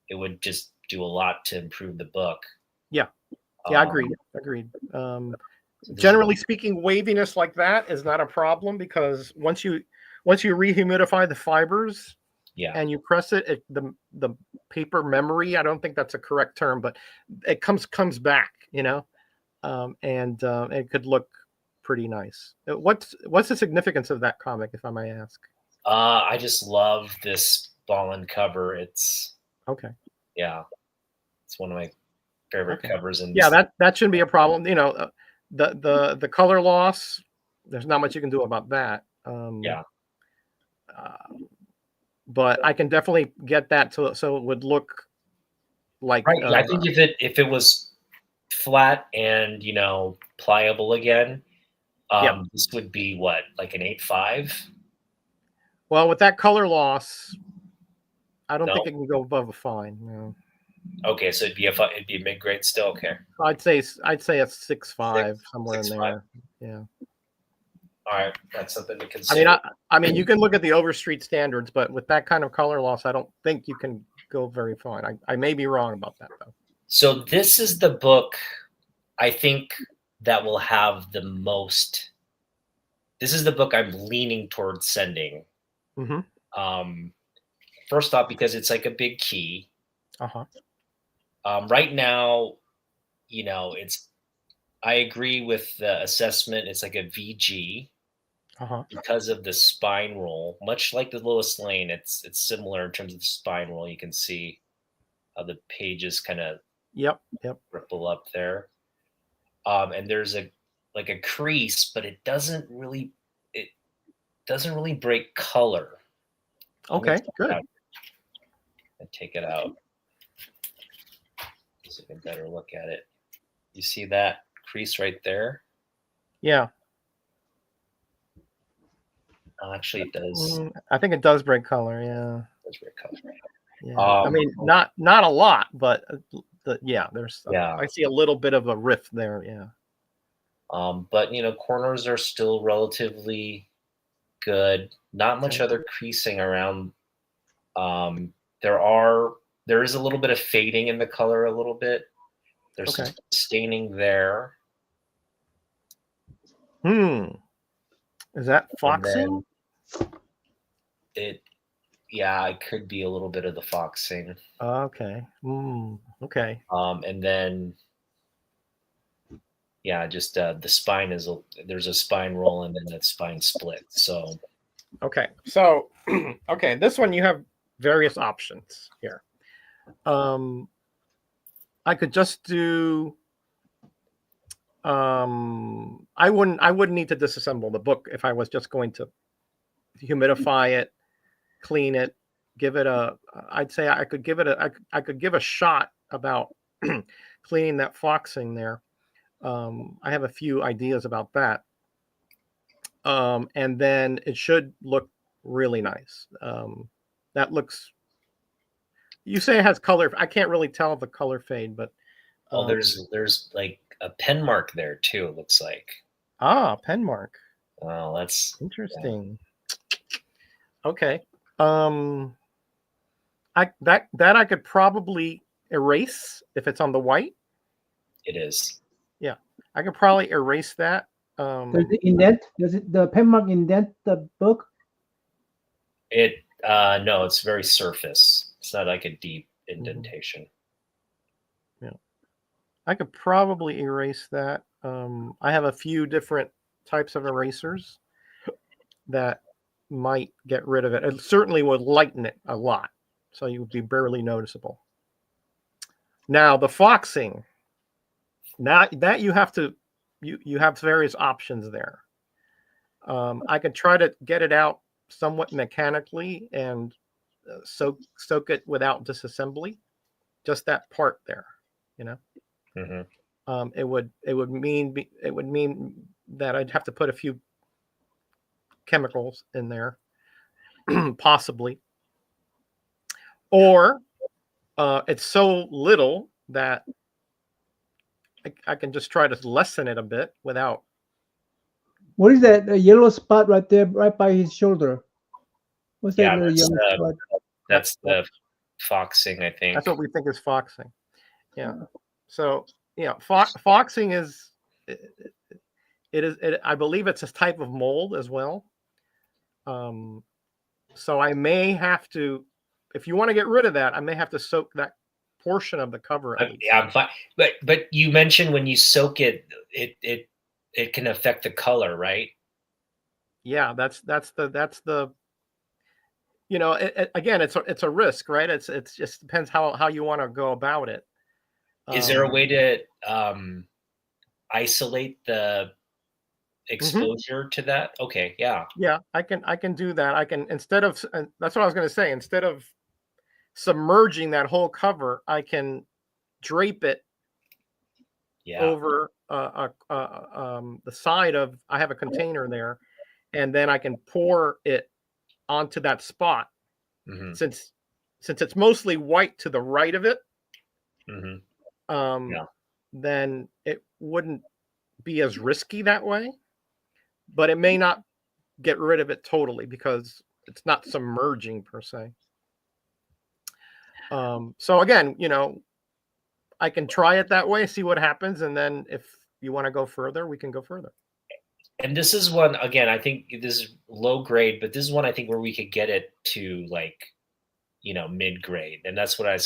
Speaker 1: it would just do a lot to improve the book.
Speaker 2: Yeah. Yeah, agreed. Generally speaking, waviness like that is not a problem, because once you rehumidify the fibers, and you press it, the paper memory, I don't think that's a correct term, but it comes back, and it could look pretty nice. What's the significance of that comic, if I may ask?
Speaker 1: I just love this Ballin cover. It's
Speaker 2: okay.
Speaker 1: Yeah, it's one of my favorite covers. And
Speaker 2: yeah, that shouldn't be a problem. The color loss, there's not much you can do about that.
Speaker 1: Yeah.
Speaker 2: But I can definitely get that so it would look like
Speaker 1: right. I think if it was flat and pliable again, this would be what, like an 8.5.
Speaker 2: Well, with that color loss, I don't think it can go above a fine. No.
Speaker 1: Okay, so it'd be mid-grade still. Okay.
Speaker 2: I'd say a 6.5 somewhere in there. Yeah.
Speaker 1: All right, that's something to consider.
Speaker 2: I mean, you can look at the Overstreet standards, but with that kind of color loss, I don't think you can go very fine. I may be wrong about that, though.
Speaker 1: So this is the book, I think, that will have the most. This is the book I'm leaning towards sending. First off, because it's like a big key. Right now, I agree with the assessment. It's like a VG. Because of the spine roll, much like the Lois Lane, it's similar in terms of the spine roll. You can see how the pages kind of ripple up there, and there's a crease, but it doesn't really break color.
Speaker 2: Okay, good.
Speaker 1: And take it out so you can better look at it. You see that crease right there?
Speaker 2: Yeah.
Speaker 1: Actually, it does.
Speaker 2: I think it does break color. Yeah.
Speaker 1: It does break color.
Speaker 2: Yeah. I mean, not a lot, but there's. I see a little bit of a rift there. Yeah.
Speaker 1: But corners are still relatively good. Not much other creasing around. There is a little bit of fading in the color, a little bit. There's
Speaker 2: Okay.
Speaker 1: some staining there.
Speaker 2: Is that
Speaker 1: And
Speaker 2: foxing?
Speaker 1: then yeah, it could be a little bit of the foxing.
Speaker 2: Okay. Okay.
Speaker 1: And then, yeah, just the spine there's a spine roll and then the spine split. So,
Speaker 2: Okay. So, okay, this one you have various options here. I could just do. I wouldn't need to disassemble the book if I was just going to humidify it, clean it, give it a. I'd say I could give it a. I could give a shot about cleaning that foxing there. I have a few ideas about that. And then it should look really nice. That looks. You say it has color. I can't really tell the color fade, but
Speaker 1: there's like a pen mark there too. It looks like.
Speaker 2: Pen mark.
Speaker 1: Wow, that's
Speaker 2: Interesting. Yeah. Okay. I could probably erase if it's on the white.
Speaker 1: It is.
Speaker 2: Yeah, I could probably erase that.
Speaker 3: Does it indent? Does the pen mark indent the book?
Speaker 1: No, it's very surface. It's not like a deep indentation.
Speaker 2: Yeah, I could probably erase that. I have a few different types of erasers that might get rid of it. It certainly would lighten it a lot, so you would be barely noticeable. Now the foxing. Now that you have to, you have various options there. I could try to get it out somewhat mechanically and soak it without disassembly, just that part there, you know.
Speaker 1: Mm-hmm.
Speaker 2: It would mean that I'd have to put a few chemicals in there, possibly, or it's so little that I can just try to lessen it a bit without.
Speaker 3: What is that yellow spot right there, right by his shoulder? What's that
Speaker 1: Yeah,
Speaker 3: little yellow spot?
Speaker 1: that's the foxing, I think.
Speaker 2: That's what we think is foxing. Yeah. So yeah, foxing is I believe it's a type of mold as well. So I may have to, if you want to get rid of that, I may have to soak that portion of the cover.
Speaker 1: Yeah, I'm fine. But you mentioned when you soak it, it can affect the color, right?
Speaker 2: Yeah, that's the. You know, again, it's a risk, right? It's just depends how you want to go about it.
Speaker 1: Is there a way to isolate the exposure to that? Okay, yeah.
Speaker 2: Yeah, I can do that. I can, instead of, that's what I was going to say, instead of submerging that whole cover, I can drape it over the side of, I have a container there, and then I can pour it onto that spot.
Speaker 1: Mm-hmm.
Speaker 2: Since it's mostly white to the right of it, then it wouldn't be as risky that way, but it may not get rid of it totally because it's not submerging per se. So again, you know, I can try it that way, see what happens, and then if you want to go further, we can go further.
Speaker 1: And this is one, again, I think this is low grade, but this is one I think where we could get it to, like, you know, mid grade, and that's what I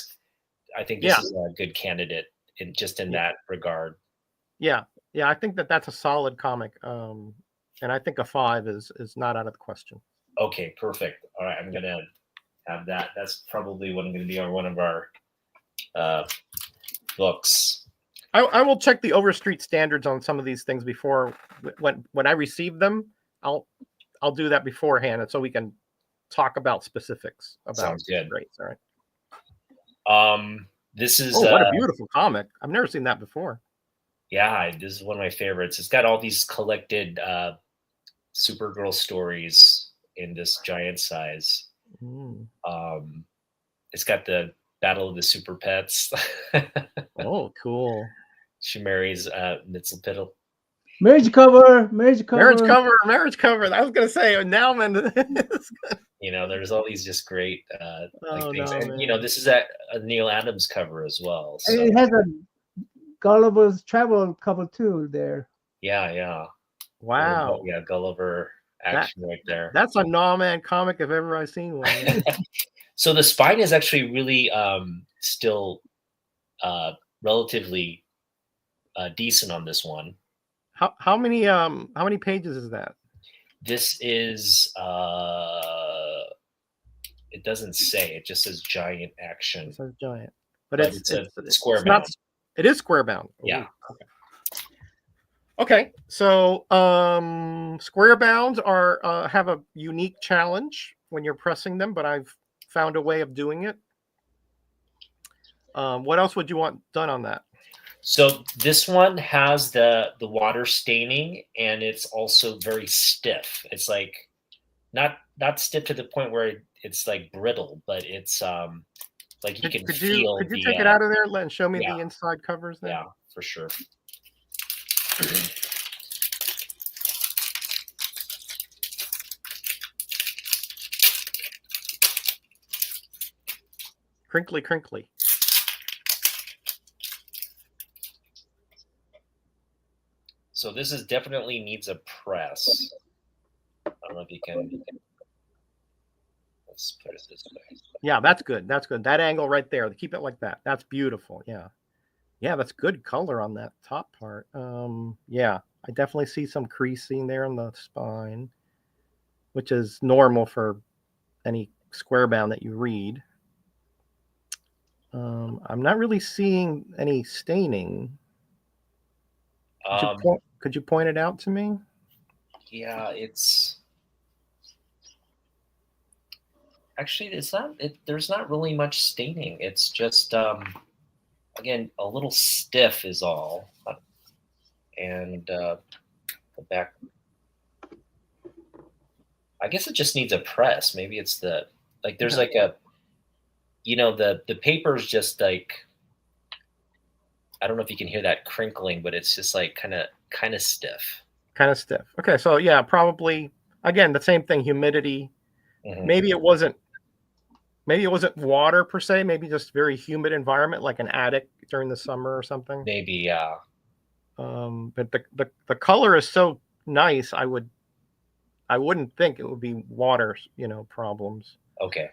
Speaker 1: think this is a good candidate in that regard. Yeah,
Speaker 2: I think that's a solid comic, and I think a 5 is not out of the question.
Speaker 1: Okay, perfect. All right, I'm gonna have that. That's probably going to be one of our books.
Speaker 2: I will check the Overstreet standards on some of these things before, when I receive them. I'll do that beforehand, and so we can talk about specifics about.
Speaker 1: Sounds good.
Speaker 2: Great. All right.
Speaker 1: This is
Speaker 2: what a beautiful comic. I've never seen that before.
Speaker 1: Yeah, this is one of my favorites. It's got all these collected Supergirl stories in this giant size. It's got the Battle of the Super Pets.
Speaker 2: Oh, cool.
Speaker 1: She marries Mxyzptlk.
Speaker 3: Marriage cover.
Speaker 2: I was gonna say Nauman.
Speaker 1: You know, there's all these just great things, and
Speaker 2: man.
Speaker 1: you know, this is a Neil Adams cover as well. So.
Speaker 3: It has a Gulliver's Travel cover too there.
Speaker 1: Yeah, yeah.
Speaker 2: Wow.
Speaker 1: Yeah, Gulliver action right there.
Speaker 2: That's a Gnawman comic if ever I've seen one. Yeah.
Speaker 1: So the spine is actually really still relatively decent on this one.
Speaker 2: How many pages is that?
Speaker 1: This is it doesn't say, it just says giant action.
Speaker 2: It says giant, but
Speaker 1: But
Speaker 2: it's
Speaker 1: square
Speaker 2: it's not.
Speaker 1: bound.
Speaker 2: It is square bound.
Speaker 1: Yeah.
Speaker 2: Ooh, okay. Okay, so square bounds are have a unique challenge when you're pressing them, but I've found a way of doing it. What else would you want done on that?
Speaker 1: So this one has the water staining, and it's also very stiff. It's like not stiff to the point where it's like brittle, but it's like you can feel.
Speaker 2: Could you take it out of there and show me
Speaker 1: yeah.
Speaker 2: the inside covers there?
Speaker 1: Yeah, for sure.
Speaker 2: Crinkly, crinkly.
Speaker 1: So this is definitely needs a press. I don't know if you can. Let's put it this way.
Speaker 2: Yeah, that's good. That's good. That angle right there. Keep it like that. That's beautiful. Yeah. Yeah, that's good color on that top part. Yeah, I definitely see some creasing there in the spine, which is normal for any square bound that you read. I'm not really seeing any staining. Could you point it out to me?
Speaker 1: Yeah, it's actually it's not. There's not really much staining. It's just again a little stiff is all, and the back. I guess it just needs a press. Maybe it's the like. There's like a, you know, the paper is just like. I don't know if you can hear that crinkling, but it's just like kind of stiff.
Speaker 2: Kind of stiff. Okay, so yeah, probably again the same thing. Humidity.
Speaker 1: Mm-hmm.
Speaker 2: Maybe it wasn't water per se. Maybe just very humid environment, like an attic during the summer or something.
Speaker 1: Maybe, yeah.
Speaker 2: But the color is so nice. I wouldn't think it would be water, problems.
Speaker 1: Okay.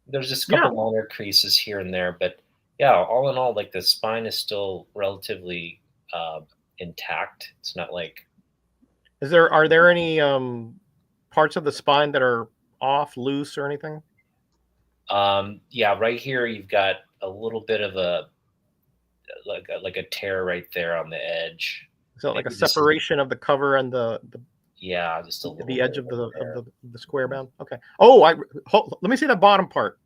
Speaker 1: There's just a couple minor creases here and there, but yeah, all in all, like the spine is still relatively intact. It's not like.
Speaker 2: Are there any parts of the spine that are off, loose, or anything?
Speaker 1: Yeah, right here you've got a little bit of a like a tear right there on the edge.
Speaker 2: So like a separation of the cover and the
Speaker 1: yeah, just a little
Speaker 2: the edge of the square bound. Okay. Oh, let me see the bottom part.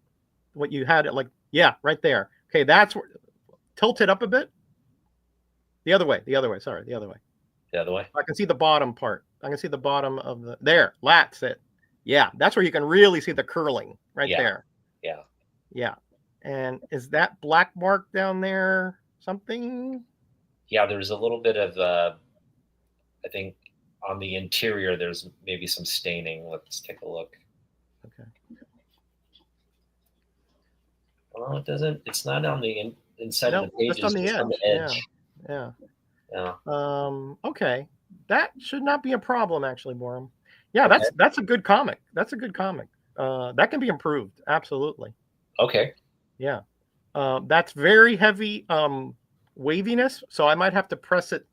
Speaker 2: What you had it like, yeah, right there. Okay, that's where, tilt it up a bit. The other way. Sorry, the other way.
Speaker 1: The other way.
Speaker 2: I can see the bottom part. I can see the bottom of the there. That's it. Yeah, that's where you can really see the curling right there.
Speaker 1: Yeah.
Speaker 2: Yeah. And is that black mark down there something?
Speaker 1: Yeah, there's a little bit of I think on the interior there's maybe some staining. Let's take a look.
Speaker 2: Okay.
Speaker 1: Well, it doesn't. It's not on the inside of the page.
Speaker 2: Just on the edge.
Speaker 1: On the edge.
Speaker 2: Yeah. Okay. That should not be a problem, actually, Borum. Yeah, that's a good comic. That's a good comic. That can be improved. Absolutely.
Speaker 1: Okay.
Speaker 2: Yeah. That's very heavy waviness, so I might have to press it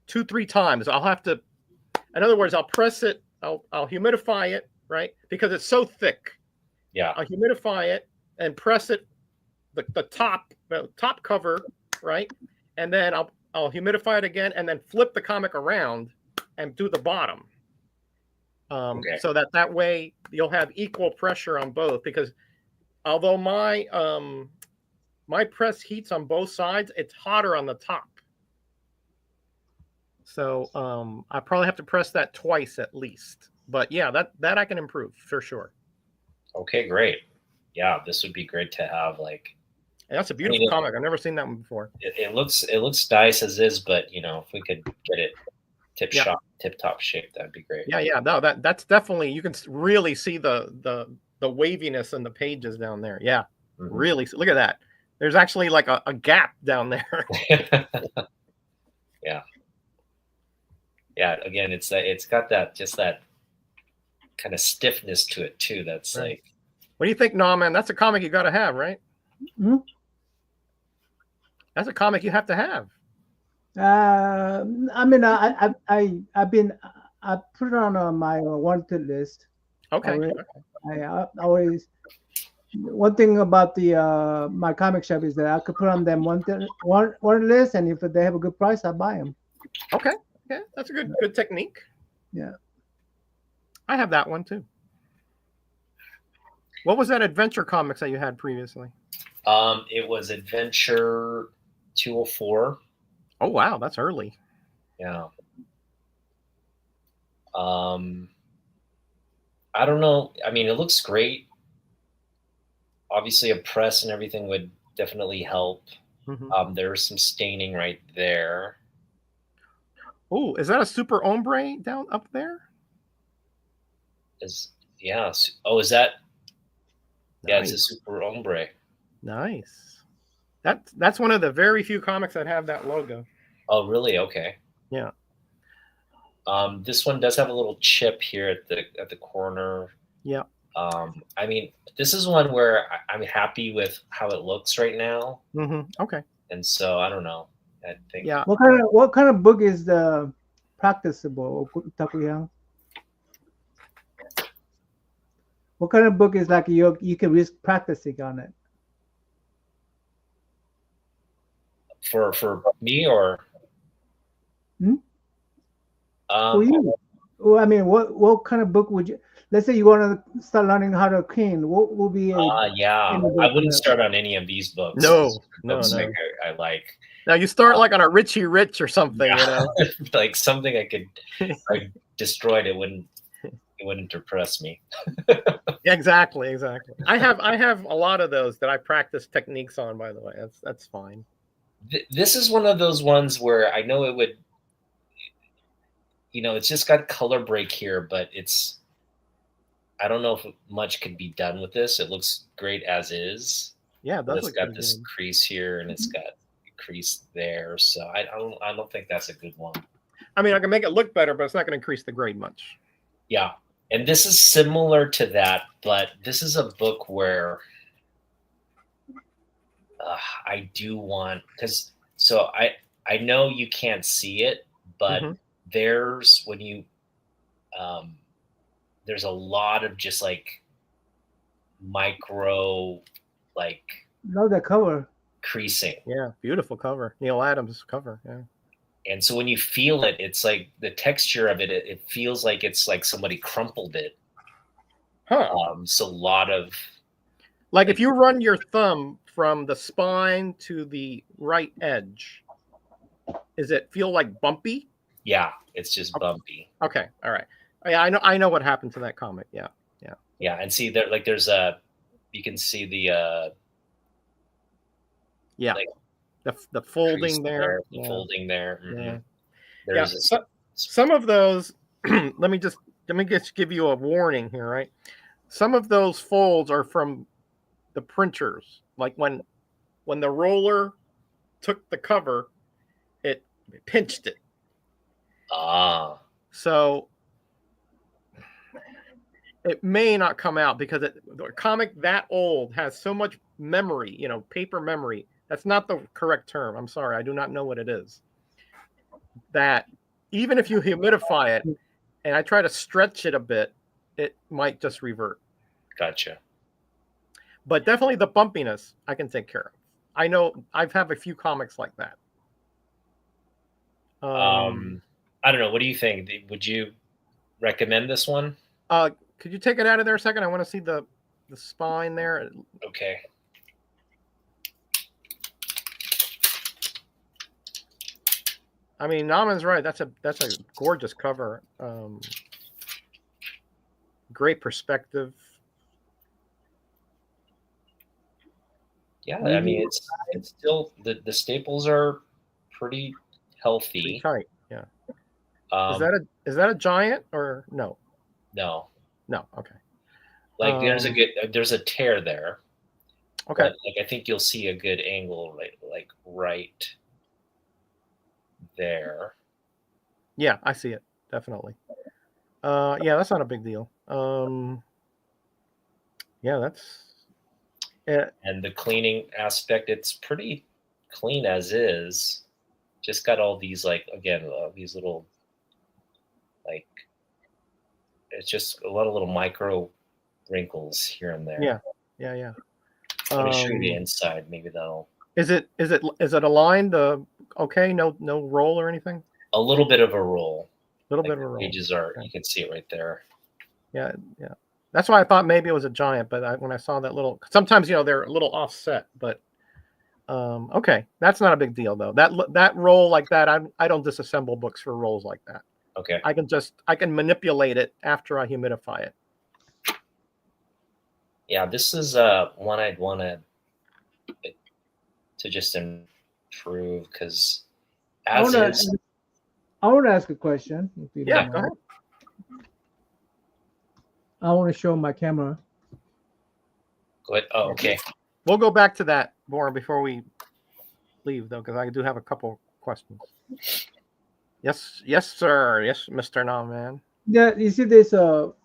Speaker 2: 2-3 times. I'll have to, in other words, I'll press it, I'll humidify it, right? Because it's so thick.
Speaker 1: Yeah.
Speaker 2: I'll humidify it and press it, the top cover, right? And then I'll humidify it again and then flip the comic around and do the bottom. So that way you'll have equal pressure on both, because although my press heats on both sides, it's hotter on the top. So I probably have to press that twice at least. But yeah, that I can improve for sure.
Speaker 1: Okay, great. Yeah, this would be great to have. Like,
Speaker 2: and that's a beautiful comic. I've never seen that one before.
Speaker 1: It looks nice as is, but if we could get it tip top shape, that'd be great.
Speaker 2: Yeah. No, that's definitely, you can really see the waviness in the pages down there. Yeah, really. Look at that. There's actually like a gap down there.
Speaker 1: Yeah. Yeah. Again, it's got that just that kind of stiffness to it too. That's
Speaker 2: Right.
Speaker 1: like,
Speaker 2: What do you think, Nah Man? That's a comic you got to have, right?
Speaker 3: Hmm?
Speaker 2: That's a comic you have to have.
Speaker 3: I mean, I put it on my wanted list.
Speaker 2: Okay.
Speaker 3: Already. I always one thing about the my comic shop is that I could put on them one list, and if they have a good price, I buy them.
Speaker 2: Okay. Yeah, that's a good technique.
Speaker 3: Yeah.
Speaker 2: I have that one too. What was that adventure comics that you had previously?
Speaker 1: it was Adventure 204.
Speaker 2: Oh wow, that's early.
Speaker 1: Yeah. I don't know. I mean, it looks great. Obviously, a press and everything would definitely help.
Speaker 2: Mm-hmm.
Speaker 1: There's some staining right there.
Speaker 2: Oh, is that a super ombre down up there?
Speaker 1: Yeah. Oh, is that? Yeah,
Speaker 2: Nice.
Speaker 1: it's a super ombre.
Speaker 2: Nice. That's one of the very few comics that have that logo.
Speaker 1: Oh, really? Okay.
Speaker 2: Yeah.
Speaker 1: This one does have a little chip here at the corner.
Speaker 2: Yeah.
Speaker 1: I mean, this is one where I'm happy with how it looks right now,
Speaker 2: Mm-hmm. Okay.
Speaker 1: and so I don't know. I think
Speaker 2: Yeah.
Speaker 3: What kind of book is practicable, Takuyang? What kind of book is like you can risk practicing on it?
Speaker 1: for me or
Speaker 3: Hmm? For you? Well, I mean, what kind of book would you? Let's say you want to start learning how to clean. What will be
Speaker 1: yeah, I wouldn't start on any of these books.
Speaker 2: No.
Speaker 1: Books like I like.
Speaker 2: Now you start like on a Richie Rich or something,
Speaker 1: Yeah.
Speaker 2: you know.
Speaker 1: Like something I could like destroyed. It wouldn't depress me.
Speaker 2: Exactly. I have a lot of those that I practice techniques on, by the way. That's fine.
Speaker 1: This is one of those ones where I know it would, it's just got color break here, but I don't know if much could be done with this. It looks great as is.
Speaker 2: Yeah,
Speaker 1: but it's got this crease here and it's got a crease there. So I don't think that's a good one.
Speaker 2: I mean, I can make it look better, but it's not going to increase the grade much.
Speaker 1: Yeah. And this is similar to that, but this is a book where I do want, I know you can't see it, but there's when you there's a lot of just like micro
Speaker 3: love that cover
Speaker 1: creasing.
Speaker 2: Yeah, beautiful cover. Neil Adams cover. Yeah.
Speaker 1: And so when you feel it, it's like the texture of it, it feels like it's like somebody crumpled it.
Speaker 2: Huh.
Speaker 1: So a lot of
Speaker 2: like if you run your thumb from the spine to the right edge, does it feel like bumpy?
Speaker 1: Yeah, it's just bumpy.
Speaker 2: Okay, all right. Yeah, I know what happened to that comic. Yeah.
Speaker 1: And see there, like there's you can see the like
Speaker 2: the folding there.
Speaker 1: The folding there.
Speaker 2: Yeah.
Speaker 1: There's
Speaker 2: some of those. let me just give you a warning here, right? Some of those folds are from the printers. Like when the roller took the cover, it pinched it. So it may not come out because the comic that old has so much memory, paper memory. That's not the correct term. I'm sorry. I do not know what it is. That even if you humidify it and I try to stretch it a bit, it might just revert.
Speaker 1: Gotcha.
Speaker 2: But definitely the bumpiness I can take care of. I know I've had a few comics like that.
Speaker 1: I don't know. What do you think? Would you recommend this one?
Speaker 2: Could you take it out of there a second? I want to see the spine there.
Speaker 1: Okay.
Speaker 2: I mean, Naaman's right. That's a gorgeous cover. Great perspective.
Speaker 1: Yeah, I mean it's still the staples are pretty healthy.
Speaker 2: Pretty tight, yeah. Is that a giant or no?
Speaker 1: No.
Speaker 2: No. Okay.
Speaker 1: Like there's a tear there.
Speaker 2: Okay.
Speaker 1: But like I think you'll see a good angle right there.
Speaker 2: Yeah, I see it definitely. Yeah, that's not a big deal. Yeah, that's.
Speaker 1: And the cleaning aspect, it's pretty clean as is. Just got all these these little like it's just a lot of little micro wrinkles here and there.
Speaker 2: Yeah.
Speaker 1: Let me show you the inside. Maybe that'll.
Speaker 2: Is it aligned? Okay, no roll or anything.
Speaker 1: A little bit of a roll.
Speaker 2: A little
Speaker 1: Like
Speaker 2: bit of a roll.
Speaker 1: pages are.
Speaker 2: Okay.
Speaker 1: You can see it right there.
Speaker 2: Yeah. That's why I thought maybe it was a giant, but when I saw that little, sometimes they're a little offset, but okay, that's not a big deal though. That roll like that, I don't disassemble books for rolls like that.
Speaker 1: Okay.
Speaker 2: I can manipulate it after I humidify it.
Speaker 1: Yeah, this is one I'd want to just improve because
Speaker 3: I want to ask a question. If you
Speaker 2: Yeah,
Speaker 3: don't
Speaker 2: go ahead.
Speaker 3: mind. I want to show my camera.
Speaker 1: Go ahead. Oh, okay.
Speaker 2: We'll go back to that more before we leave though, because I do have a couple questions. Yes, sir. Yes, Mr. Man.
Speaker 3: Yeah, you see this? I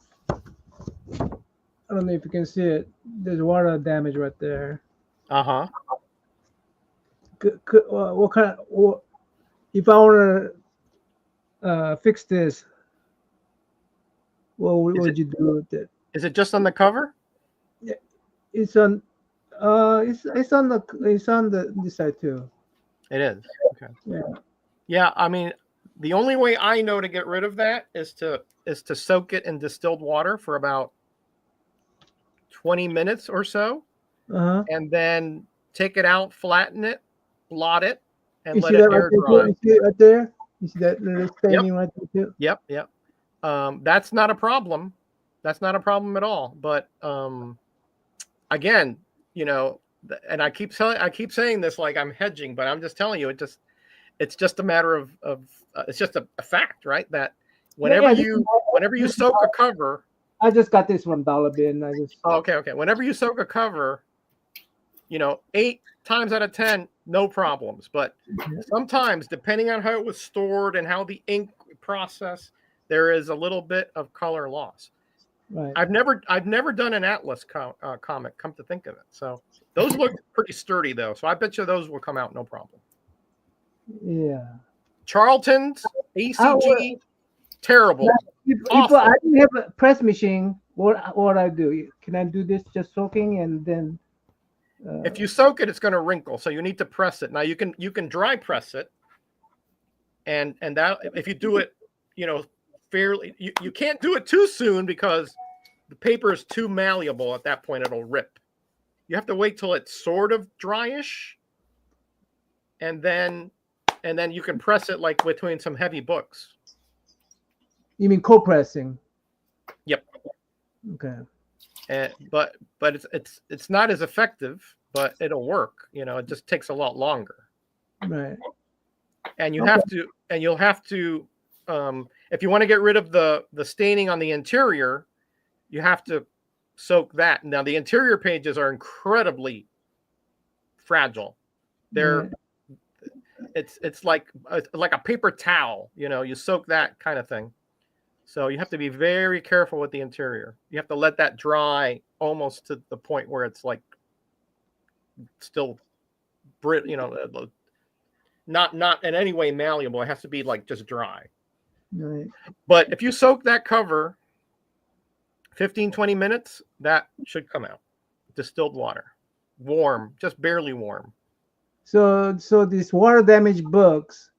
Speaker 3: don't know if you can see it. There's water damage right there.
Speaker 2: Uh-huh.
Speaker 3: What kind of? If I want to fix this, what would you do with it?
Speaker 2: Is it just on the cover?
Speaker 3: It's on. It's on this side too.
Speaker 2: It is. Okay.
Speaker 3: Yeah.
Speaker 2: Yeah, I mean, the only way I know to get rid of that is to soak it in distilled water for about 20 minutes or so, and then take it out, flatten it, blot it, and let it air dry.
Speaker 3: You see it right there? You see that little staining right there too?
Speaker 2: Yep. That's not a problem. That's not a problem at all. But again, and I keep saying this like I'm hedging, but I'm just telling you, it's just a matter of it's just a fact, right? That whenever you soak a cover.
Speaker 3: I just got this from Dollar Bin.
Speaker 2: Okay. Whenever you soak a cover, 8 times out of 10, no problems. But sometimes, depending on how it was stored and how the ink process, there is a little bit of color loss.
Speaker 3: Right.
Speaker 2: I've never done an Atlas comic. Come to think of it, so those look pretty sturdy though. So I bet you those will come out no problem.
Speaker 3: Yeah.
Speaker 2: Charlton's ACG, terrible.
Speaker 3: If I didn't have a press machine, what I do? Can I do this just soaking and then?
Speaker 2: If you soak it, it's going to wrinkle. So you need to press it. Now you can dry press it, and that if you do it, fairly, you can't do it too soon because the paper is too malleable. At that point, it'll rip. You have to wait till it's sort of dryish, and then you can press it like between some heavy books.
Speaker 3: You mean co-pressing?
Speaker 2: Yep.
Speaker 3: Okay.
Speaker 2: But it's not as effective, but it'll work. It just takes a lot longer.
Speaker 3: Right.
Speaker 2: And you'll have to if you want to get rid of the staining on the interior, you have to soak that. Now the interior pages are incredibly fragile. They're it's like a paper towel, you soak that kind of thing. So you have to be very careful with the interior. You have to let that dry almost to the point where it's like still not in any way malleable. It has to be like just dry.
Speaker 3: Right.
Speaker 2: But if you soak that cover 15-20 minutes, that should come out. Distilled water, warm, just barely warm.
Speaker 3: So these water damage books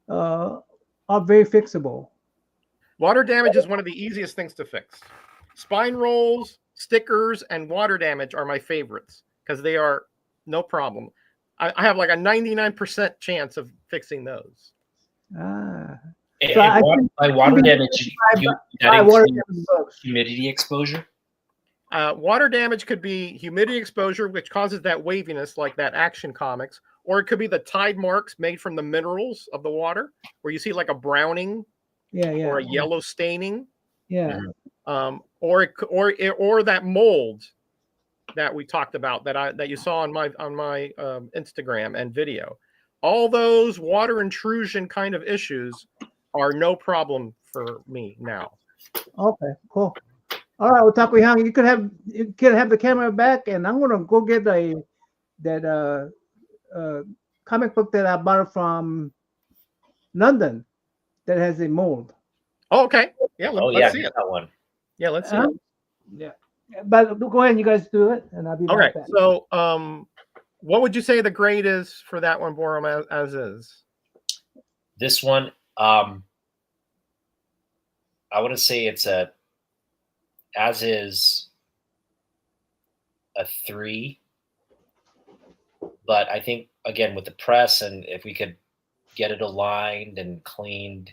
Speaker 3: are very fixable.
Speaker 2: Water damage is one of the easiest things to fix. Spine rolls, stickers, and water damage are my favorites because they are no problem. I have like a 99% chance of fixing those.
Speaker 1: By water damage, humidity exposure?
Speaker 2: Water damage could be humidity exposure, which causes that waviness like that Action Comics, or it could be the tide marks made from the minerals of the water, where you see like a browning or a yellow staining.
Speaker 3: Yeah.
Speaker 2: Or that mold that we talked about that you saw on my Instagram and video. All those water intrusion kind of issues are no problem for me now.
Speaker 3: Okay, cool. All right, Otaku Young, you can have the camera back, and I'm gonna go get that comic book that I bought from London that has a mold.
Speaker 2: Oh, okay. Yeah,
Speaker 1: Oh
Speaker 2: let's
Speaker 1: yeah,
Speaker 2: see it.
Speaker 1: that one.
Speaker 2: Yeah, let's see
Speaker 3: Huh?
Speaker 2: it.
Speaker 3: Yeah, but go ahead, you guys do it, and I'll be
Speaker 2: Okay,
Speaker 3: right back.
Speaker 2: so what would you say the grade is for that one, Borum, as is?
Speaker 1: This one, I want to say it's as is a 3, but I think again with the press and if we could get it aligned and cleaned,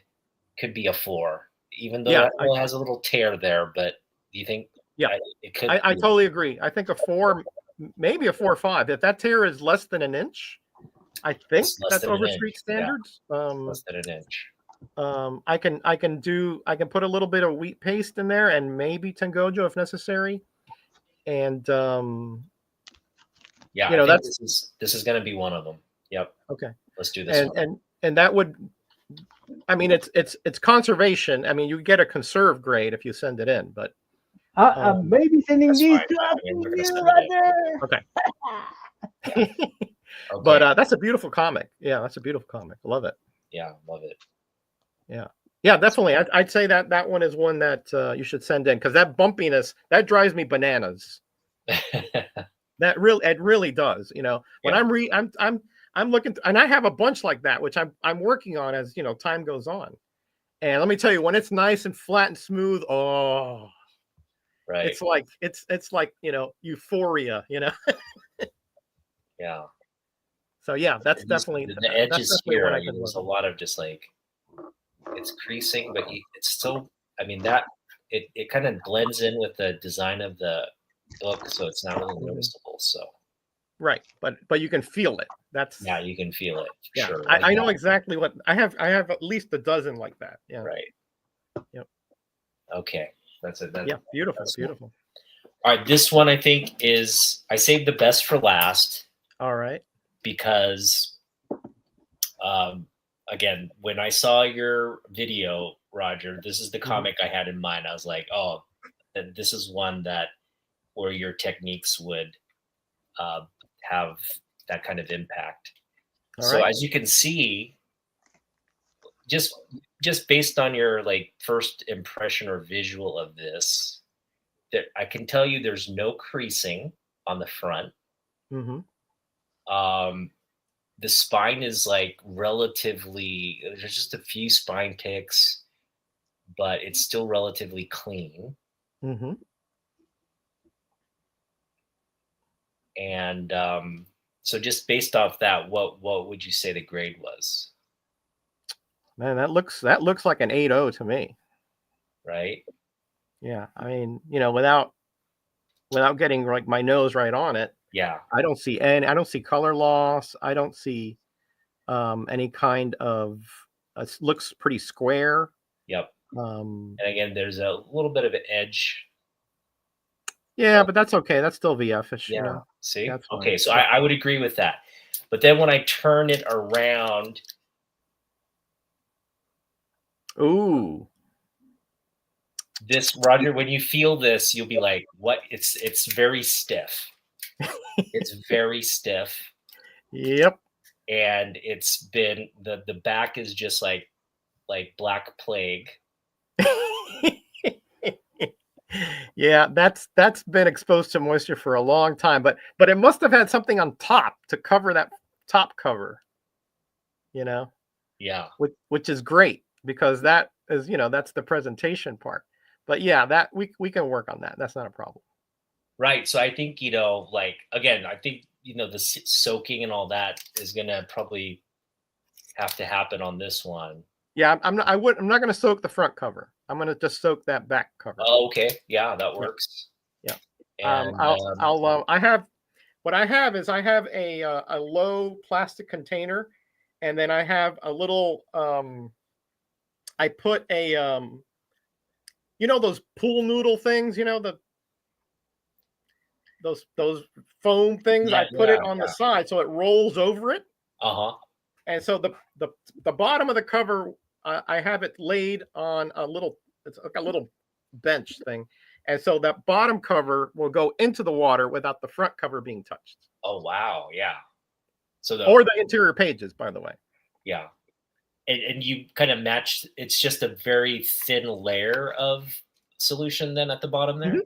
Speaker 1: could be a 4. Even though
Speaker 2: Yeah,
Speaker 1: that one has a little tear there, but do you think?
Speaker 2: Yeah,
Speaker 1: it could.
Speaker 2: I totally agree. I think a 4, maybe a 4 or 5. If that tear is less than an inch, I think
Speaker 1: It's less
Speaker 2: that's
Speaker 1: than an
Speaker 2: over
Speaker 1: inch,
Speaker 2: street
Speaker 1: yeah.
Speaker 2: standards.
Speaker 1: Less than an inch.
Speaker 2: I can put a little bit of wheat paste in there and maybe Tengojo if necessary. And
Speaker 1: Yeah,
Speaker 2: you know,
Speaker 1: I think this is going to be one of them. Yep.
Speaker 2: okay.
Speaker 1: Let's do this one.
Speaker 2: And that would, I mean, it's conservation. I mean, you get a conserve grade if you send it in, but
Speaker 3: I'm maybe sending
Speaker 1: that's
Speaker 3: these
Speaker 1: fine.
Speaker 3: to
Speaker 1: I mean, we're gonna
Speaker 3: you,
Speaker 1: send it
Speaker 3: Roger.
Speaker 2: okay.
Speaker 1: Okay.
Speaker 2: But that's a beautiful comic. Yeah, that's a beautiful comic. Love it.
Speaker 1: Yeah, love it.
Speaker 2: Yeah, definitely. I'd say that one is one that you should send in because that bumpiness that drives me bananas. It really does. You know, when
Speaker 1: Yeah.
Speaker 2: I'm looking and I have a bunch like that, which I'm working on as you know time goes on. And let me tell you, when it's nice and flat and smooth, oh,
Speaker 1: Right.
Speaker 2: it's like you know euphoria. You know.
Speaker 1: Yeah.
Speaker 2: So yeah, that's
Speaker 1: These-
Speaker 2: definitely
Speaker 1: the
Speaker 2: that's
Speaker 1: edges
Speaker 2: definitely
Speaker 1: here.
Speaker 2: one
Speaker 1: I
Speaker 2: I
Speaker 1: mean,
Speaker 2: could
Speaker 1: there's a
Speaker 2: love.
Speaker 1: lot of just like it's creasing, but it's still. I mean that it kind of blends in with the design of the book, so it's not really
Speaker 2: Mhm.
Speaker 1: noticeable. So
Speaker 2: Right, but you can feel it. That's
Speaker 1: yeah, you can feel it. For
Speaker 2: yeah.
Speaker 1: Sure.
Speaker 2: I know exactly what I have. I have at least a dozen like that. Yeah.
Speaker 1: Right.
Speaker 2: Yep.
Speaker 1: Okay. That's it.
Speaker 2: Yeah. Beautiful.
Speaker 1: that's-
Speaker 2: Beautiful.
Speaker 1: All right. This one I think is I saved the best for last
Speaker 2: All right.
Speaker 1: because again, when I saw your video, Roger, this is the comic I had in mind. I was like, oh, this is one that where your techniques would have that kind of impact.
Speaker 2: All
Speaker 1: So
Speaker 2: right.
Speaker 1: as you can see, just based on your like first impression or visual of this, that I can tell you there's no creasing on the front.
Speaker 2: Mm-hmm.
Speaker 1: The spine is like relatively, there's just a few spine ticks, but it's still relatively clean.
Speaker 2: Mm-hmm.
Speaker 1: And so just based off that, what would you say the grade was?
Speaker 2: Man, that looks like an 8.0 to me.
Speaker 1: Right?
Speaker 2: Yeah. I mean, you know, without getting like my nose right on it,
Speaker 1: Yeah.
Speaker 2: I don't see color loss. I don't see any kind of it looks pretty square.
Speaker 1: Yep.
Speaker 2: And
Speaker 1: again, there's a little bit of an edge.
Speaker 2: Yeah, but that's okay. That's still VF-ish.
Speaker 1: Yeah.
Speaker 2: You know?
Speaker 1: See?
Speaker 2: That's fine.
Speaker 1: Okay, so I would agree with that. But then when I turn it around,
Speaker 2: ooh,
Speaker 1: this, Roger, when you feel this, you'll be like, what? It's very stiff. It's very stiff.
Speaker 2: Yep.
Speaker 1: And it's been the back is just like black plague.
Speaker 2: Yeah, that's been exposed to moisture for a long time, but it must have had something on top to cover that top cover. You know?
Speaker 1: Yeah.
Speaker 2: Which is great because that is, you know, that's the presentation part. But yeah, that we can work on that. That's not a problem.
Speaker 1: Right. So I think, you know, like again, I think, you know, the soaking and all that is gonna probably have to happen on this one.
Speaker 2: Yeah, I'm not going to soak the front cover. I'm going to just soak that back cover.
Speaker 1: Oh, okay. Yeah, that works.
Speaker 2: Yeah.
Speaker 1: And
Speaker 2: I have a low plastic container, and then I have a little I put a you know those pool noodle things, you know, those foam things.
Speaker 1: Yeah,
Speaker 2: I put it
Speaker 1: yeah,
Speaker 2: on
Speaker 1: yeah.
Speaker 2: the side so it rolls over it.
Speaker 1: Uh-huh.
Speaker 2: And so the bottom of the cover, I have it laid on it's like a little bench thing. And so that bottom cover will go into the water without the front cover being touched.
Speaker 1: Oh wow, yeah. So
Speaker 2: Or the interior pages, by the way.
Speaker 1: yeah. And you kind of match, it's just a very thin layer of solution then at the bottom there?
Speaker 2: Yep.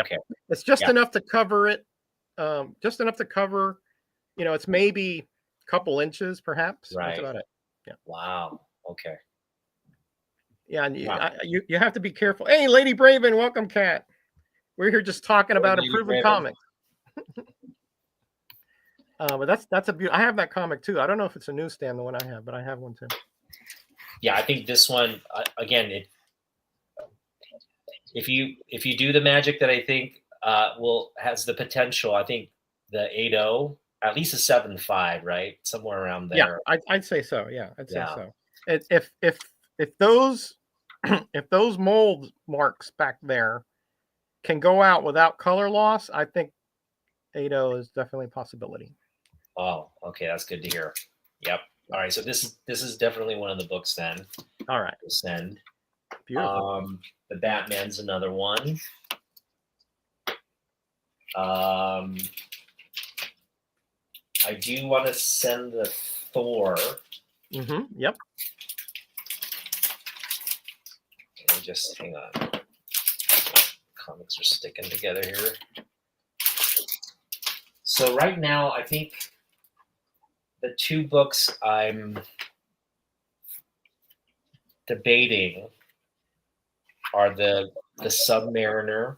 Speaker 1: Okay.
Speaker 2: It's just
Speaker 1: Yeah.
Speaker 2: enough to cover it. Just enough to cover, it's maybe a couple inches perhaps.
Speaker 1: Right.
Speaker 2: That's about it.
Speaker 1: Wow. Okay.
Speaker 2: Yeah, and
Speaker 1: Wow.
Speaker 2: you have to be careful. Hey, Lady Braven, welcome, Kat. We're here just talking about
Speaker 1: Lady
Speaker 2: improving
Speaker 1: Braven.
Speaker 2: comics. But that's a beautiful. I have that comic too. I don't know if it's a newsstand, the one I have, but I have one too.
Speaker 1: Yeah, I think this one again. If you do the magic that I think has the potential, I think the 8.0, at least a 7.5, right, somewhere around there.
Speaker 2: Yeah, I'd say so. Yeah, I'd say
Speaker 1: Yeah.
Speaker 2: so. If those if those mold marks back there can go out without color loss, I think 8.0 is definitely a possibility.
Speaker 1: Oh, okay, that's good to hear. Yep. All right, so this is definitely one of the books then.
Speaker 2: All right,
Speaker 1: We'll send.
Speaker 2: beautiful.
Speaker 1: The Batman's another one. I do want to send the Thor.
Speaker 2: Yep.
Speaker 1: Let me just hang on. Comics are sticking together here. So right now, I think the two books I'm debating are the Submariner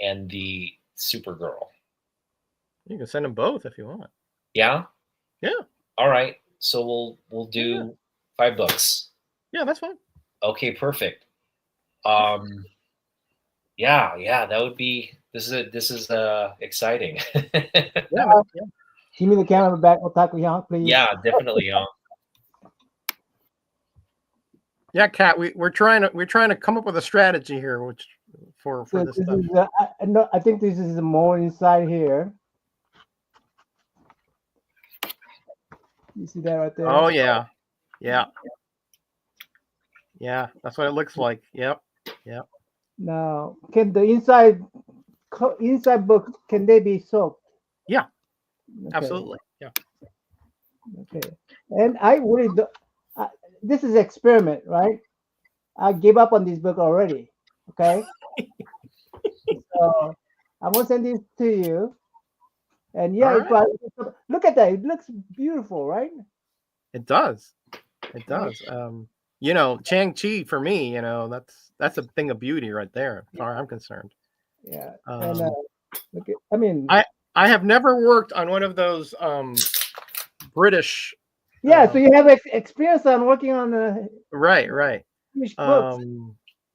Speaker 1: and the Supergirl.
Speaker 2: You can send them both if you want.
Speaker 1: Yeah?
Speaker 2: Yeah.
Speaker 1: All right. So we'll do 5 books.
Speaker 2: Yeah, that's fine.
Speaker 1: Okay, perfect. Yeah, that would be this is exciting.
Speaker 2: Yeah.
Speaker 3: Give me the camera back, Otaku Young, please.
Speaker 1: Yeah, definitely.
Speaker 2: Yeah, Kat, we're trying to come up with a strategy here, which for
Speaker 3: So
Speaker 2: this
Speaker 3: this
Speaker 2: stuff.
Speaker 3: is, no, I think this is more inside here. You see that right there?
Speaker 2: Oh yeah. That's what it looks like. Yep.
Speaker 3: Now, can the inside book, can they be soaked?
Speaker 2: Yeah.
Speaker 3: Okay.
Speaker 2: Absolutely. Yeah.
Speaker 3: Okay. And I really do, this is experiment, right? I gave up on this book already. Okay. So I'm gonna send this to you. And yeah,
Speaker 2: All
Speaker 3: look at that. It looks beautiful, right?
Speaker 2: It does. It does. Shang-Chi for me, that's a thing of beauty right there, as far as I'm concerned.
Speaker 3: Yeah.
Speaker 2: Um,
Speaker 3: And look at, I mean,
Speaker 2: I have never worked on one of those British.
Speaker 3: yeah. So you have experience on working on the
Speaker 2: Right.
Speaker 3: English books.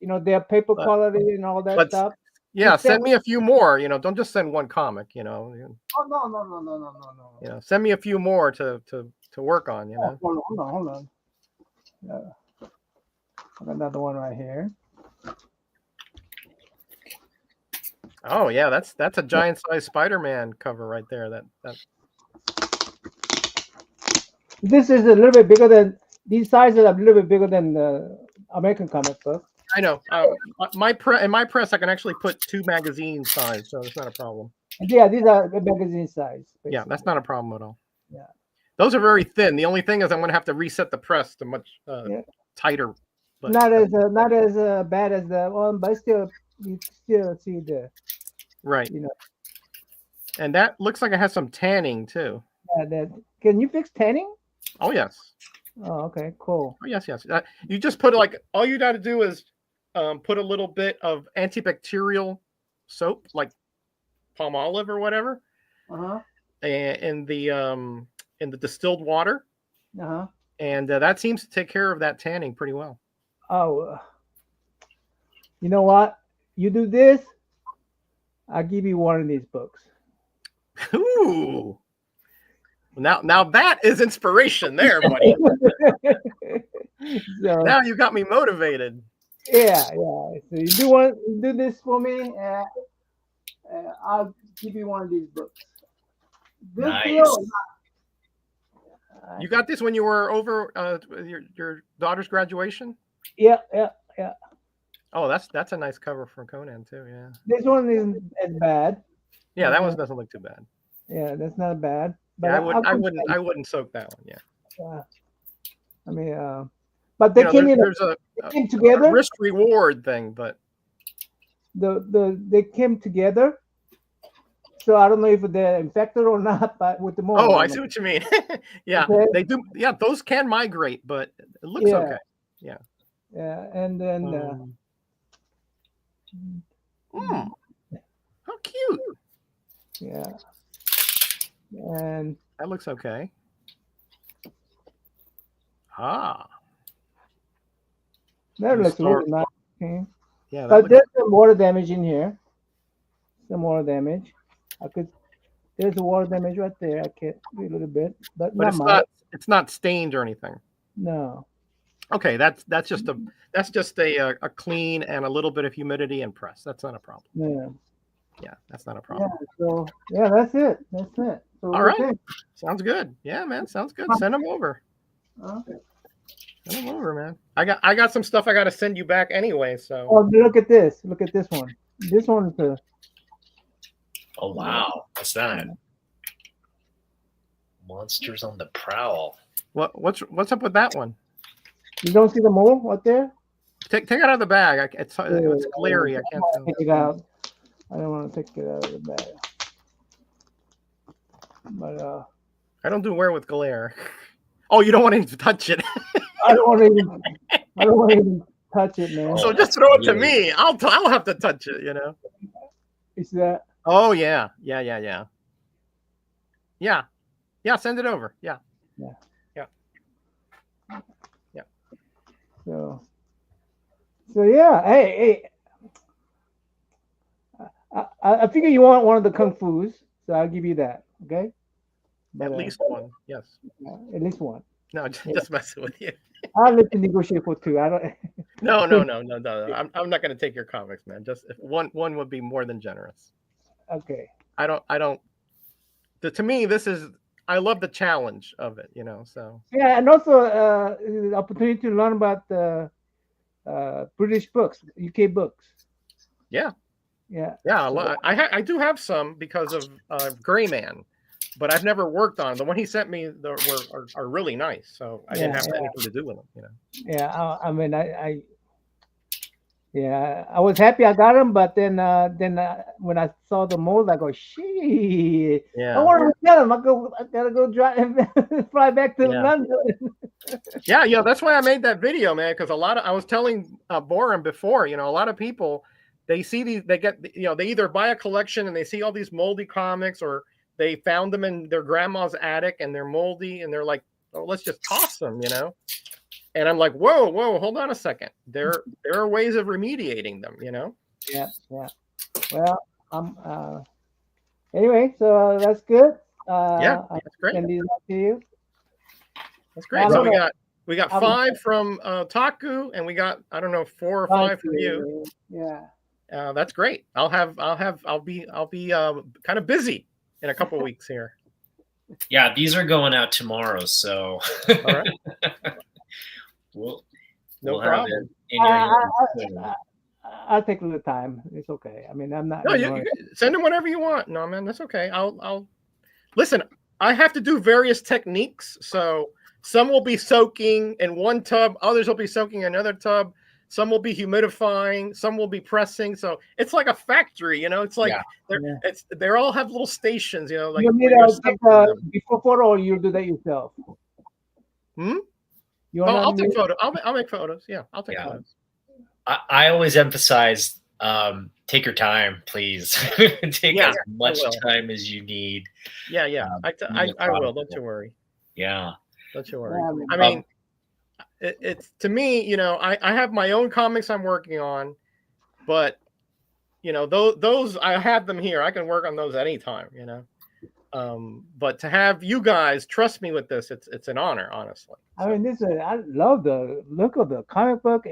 Speaker 3: Their paper
Speaker 2: but-
Speaker 3: quality and all that
Speaker 2: but-
Speaker 3: stuff.
Speaker 2: Yeah,
Speaker 3: Just
Speaker 2: send me a few more. Don't just send one comic.
Speaker 3: Oh no.
Speaker 2: Send me a few more to work on.
Speaker 3: Oh, hold on. I got another one right here.
Speaker 2: Oh yeah, that's a giant size Spider-Man cover right there. That
Speaker 3: This is a little bit bigger than these sizes are a little bit bigger than the American comic book.
Speaker 2: I know. In my press, I can actually put 2 magazine size, so it's not a problem.
Speaker 3: Yeah, these are the magazine size.
Speaker 2: Yeah, that's not a problem at all.
Speaker 3: Yeah.
Speaker 2: Those are very thin. The only thing is I'm going to have to reset the press to much tighter. But,
Speaker 3: not as bad as the one, but still you still see the
Speaker 2: right. And that looks like it has some tanning too.
Speaker 3: Can you fix tanning?
Speaker 2: Oh yes.
Speaker 3: Oh, okay, cool.
Speaker 2: Oh yes. You just put all you got to do is put a little bit of antibacterial soap, like Palmolive or whatever, in the distilled water, and that seems to take care of that tanning pretty well.
Speaker 3: Oh, you know what? You do this, I'll give you one of these books.
Speaker 2: Ooh. Now that is inspiration there, buddy.
Speaker 3: So,
Speaker 2: now you got me motivated.
Speaker 3: Yeah. So you do this for me, I'll give you one of these books. Good
Speaker 1: Nice.
Speaker 3: deal.
Speaker 2: You got this when you were over your daughter's graduation?
Speaker 3: Yeah.
Speaker 2: Oh, that's a nice cover for Conan too. Yeah.
Speaker 3: This one isn't as bad.
Speaker 2: Yeah, that one doesn't look too bad.
Speaker 3: Yeah, that's not bad. But
Speaker 2: Yeah, I wouldn't soak that one. Yeah.
Speaker 3: I mean, but they came in.
Speaker 2: There's
Speaker 3: They came together.
Speaker 2: risk reward thing, but
Speaker 3: They came together. So I don't know if they're infected or not, but with the moment.
Speaker 2: oh, I see what you mean. Yeah,
Speaker 3: Okay.
Speaker 2: they do. Yeah, those can migrate, but it looks
Speaker 3: Yeah.
Speaker 2: okay.
Speaker 3: Yeah, and then
Speaker 2: How cute.
Speaker 3: yeah, and
Speaker 2: That looks okay. Ah,
Speaker 3: that looks
Speaker 2: Store-
Speaker 3: really nice. Okay.
Speaker 2: yeah. That
Speaker 3: But
Speaker 2: looks,
Speaker 3: there's some water damage in here. Some water damage. There's a water damage right there. I can't see a little bit, but
Speaker 2: but
Speaker 3: not
Speaker 2: it's
Speaker 3: much.
Speaker 2: not. It's not stained or anything.
Speaker 3: No.
Speaker 2: Okay, that's just a clean and a little bit of humidity and press. That's not a problem.
Speaker 3: Yeah.
Speaker 2: Yeah, that's not a
Speaker 3: Yeah.
Speaker 2: problem.
Speaker 3: So yeah, that's it. That's it. So
Speaker 2: All right.
Speaker 3: okay.
Speaker 2: Sounds good. Yeah, man. Sounds good. Send them over.
Speaker 3: Okay.
Speaker 2: Send them over, man. I got some stuff I got to send you back anyway. So
Speaker 3: Oh, look at this. Look at this one. This one is a.
Speaker 1: Oh wow, what's that? Monsters on the Prowl.
Speaker 2: what's up with that one?
Speaker 3: You don't see the mole right there?
Speaker 2: Take it out of the bag. It's glary. I can't tell.
Speaker 3: Take it out. I don't want to take it out of the bag. But
Speaker 2: I don't do wear with glare. Oh, you don't want to touch it.
Speaker 3: I don't want to even touch it, man.
Speaker 2: So just throw it to me. I'll have to touch it. You know.
Speaker 3: Is that
Speaker 2: Oh yeah. Send it over. Yeah.
Speaker 3: so? So yeah. Hey. I figure you want one of the kung fu's, so I'll give you that. Okay. But,
Speaker 2: At least one. Yes.
Speaker 3: At least one.
Speaker 2: No, just messing with you.
Speaker 3: I'll let you negotiate for two. I don't.
Speaker 2: No. I'm not going to take your comics, man. Just if one would be more than generous.
Speaker 3: Okay.
Speaker 2: I don't. To me, I love the challenge of it, you know. So
Speaker 3: Yeah, and also the opportunity to learn about British books, UK books.
Speaker 2: yeah.
Speaker 3: Yeah.
Speaker 2: I do have some because of Gray Man, but I've never worked on them. The one he sent me are really nice, so I didn't have anything to do with them, you know.
Speaker 3: Yeah, I mean, I was happy I got them, but then when I saw the mold, I go, shit.
Speaker 2: Yeah.
Speaker 3: I want to tell them. I gotta go drive fly back to London.
Speaker 2: Yeah. That's why I made that video, man. Because I was telling Boren before, you know, a lot of people they see these, they either buy a collection and they see all these moldy comics, or they found them in their grandma's attic and they're moldy and they're like, oh, let's just toss them, you know. And I'm like, whoa, hold on a second. There are ways of remediating them, you know?
Speaker 3: Yeah. Well, anyway, so that's good.
Speaker 2: That's great.
Speaker 3: Send these out to you.
Speaker 2: That's great. So we got 5 from Taku, and we got, I don't know, 4 or 5 from you.
Speaker 3: Yeah.
Speaker 2: That's great. I'll be kind of busy in a couple weeks here.
Speaker 1: Yeah, these are going out tomorrow, so
Speaker 2: All right.
Speaker 1: we'll
Speaker 2: No
Speaker 1: have
Speaker 2: problem.
Speaker 1: it in your hands.
Speaker 3: I'll take a little time. It's okay. I mean, I'm not.
Speaker 2: No, you send them whatever you want. No, man, that's okay. I'll listen. I have to do various techniques, so some will be soaking in one tub, others will be soaking in another tub. Some will be humidifying, some will be pressing. So it's like a factory, you know. It's like they all have little stations, you know. Like
Speaker 3: you need to take a before photo, or you do that yourself.
Speaker 2: I'll take photos. I'll make photos. Yeah, I'll take photos.
Speaker 1: I always emphasize take your time, please. Take as much time as you need.
Speaker 2: Yeah. I will. Don't you worry.
Speaker 1: Yeah.
Speaker 2: Don't you worry. I mean, it's to me, you know, I have my own comics I'm working on, but you know, those I have them here. I can work on those anytime, you know. But to have you guys trust me with this, it's an honor, honestly.
Speaker 3: I mean, I love the look of the comic book.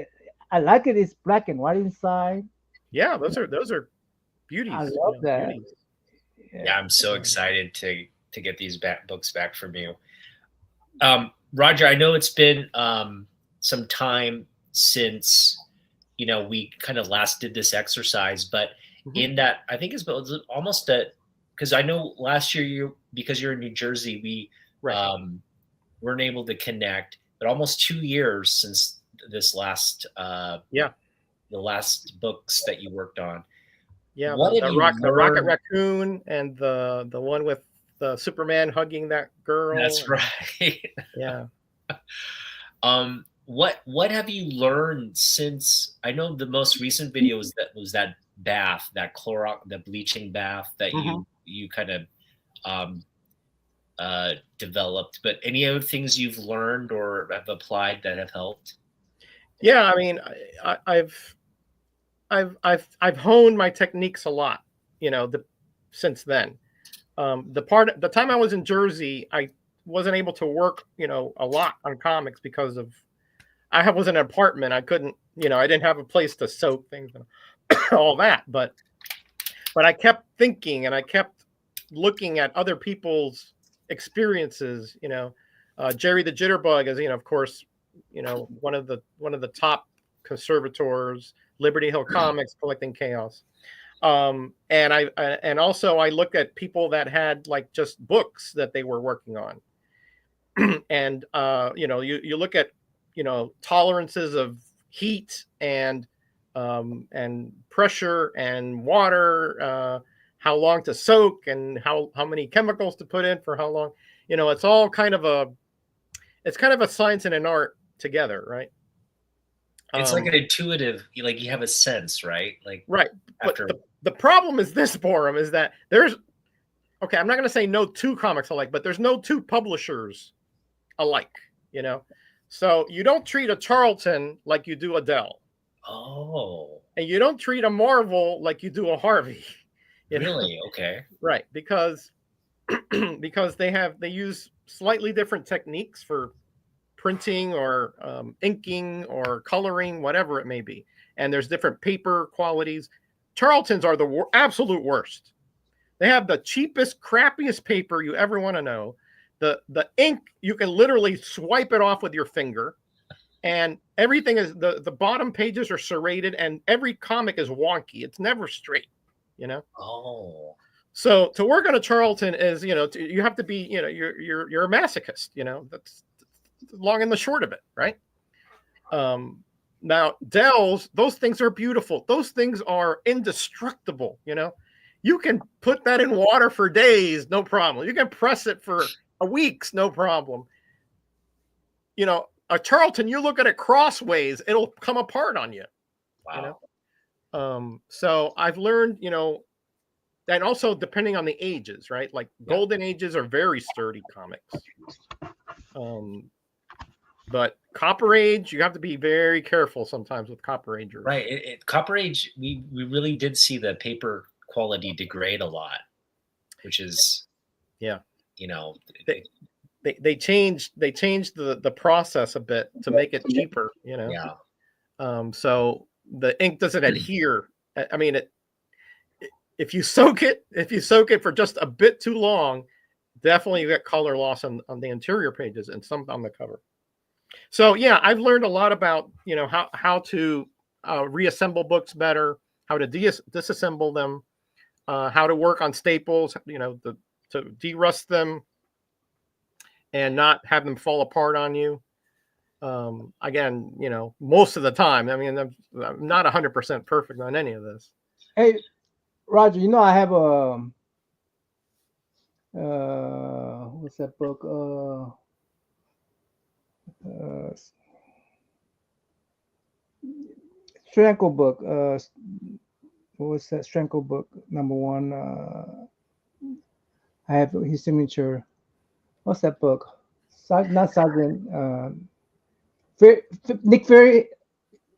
Speaker 3: I like it. It's black and white inside.
Speaker 2: Yeah, those are beauties.
Speaker 3: I love that.
Speaker 2: Beauties.
Speaker 1: Yeah, I'm so excited to get these books back from you. Roger, I know it's been some time since we kind of last did this exercise, but in that, I think it's almost because I know last year because you're in New Jersey, we weren't able to connect, but almost 2 years since this last the last books that you worked on.
Speaker 2: Yeah,
Speaker 1: what
Speaker 2: the Rocket Raccoon and the one with the Superman hugging that girl.
Speaker 1: That's right.
Speaker 2: Yeah.
Speaker 1: What have you learned since? I know the most recent video was that bath, that the bleaching bath that you kind of developed. But any other things you've learned or have applied that have helped?
Speaker 2: Yeah, I mean, I've honed my techniques a lot, since then. The time I was in Jersey, I wasn't able to work, a lot on comics because I was in an apartment. I couldn't, I didn't have a place to soak things and all that. But I kept thinking and I kept looking at other people's experiences. Jerry the Jitterbug is, of course, one of the top conservators, Liberty Hill Comics, Collecting Chaos. And also I looked at people that had like just books that they were working on. And you look at tolerances of heat and pressure and water, how long to soak and how many chemicals to put in for how long. It's all kind of a science and an art together, right?
Speaker 1: It's like an intuitive, like you have a sense, right? Like
Speaker 2: right. But the problem is this, Borum, is that I'm not going to say no two comics alike, but there's no two publishers alike, So you don't treat a Charlton like you do a Dell.
Speaker 1: Oh.
Speaker 2: And you don't treat a Marvel like you do a Harvey.
Speaker 1: Really? Okay.
Speaker 2: Right. Because they use slightly different techniques for printing or inking or coloring, whatever it may be. And there's different paper qualities. Charltons are the absolute worst. They have the cheapest, crappiest paper you ever want to know. The ink, you can literally swipe it off with your finger. And everything is, the bottom pages are serrated and every comic is wonky. It's never straight,
Speaker 1: Oh.
Speaker 2: So to work on a Charlton is, you have to be, you're a masochist, that's long and the short of it, right? Now Dells, those things are beautiful. Those things are indestructible. You can put that in water for days, no problem. You can press it for weeks, no problem. A Charlton, you look at it crossways, it'll come apart on you.
Speaker 1: Wow.
Speaker 2: So I've learned, and also depending on the ages, right? Like Golden Ages are very sturdy comics. But Copper Age, you have to be very careful sometimes with Copper Age.
Speaker 1: Right. Copper Age, we really did see the paper quality degrade a lot, which is,
Speaker 2: they changed the process a bit to make it cheaper,
Speaker 1: Yeah.
Speaker 2: So the ink doesn't adhere. I mean, if you soak it for just a bit too long, definitely you get color loss on the interior pages and some on the cover. So yeah, I've learned a lot about how to reassemble books better, how to disassemble them, how to work on staples, to de-rust them and not have them fall apart on you. Again, most of the time. I mean, I'm not 100% perfect on any of this.
Speaker 3: Hey, Roger, I have what's that book? Stranko book. What was that Stranko book? Number one. I have his signature. What's that book? Not Sergeant. Nick Fury.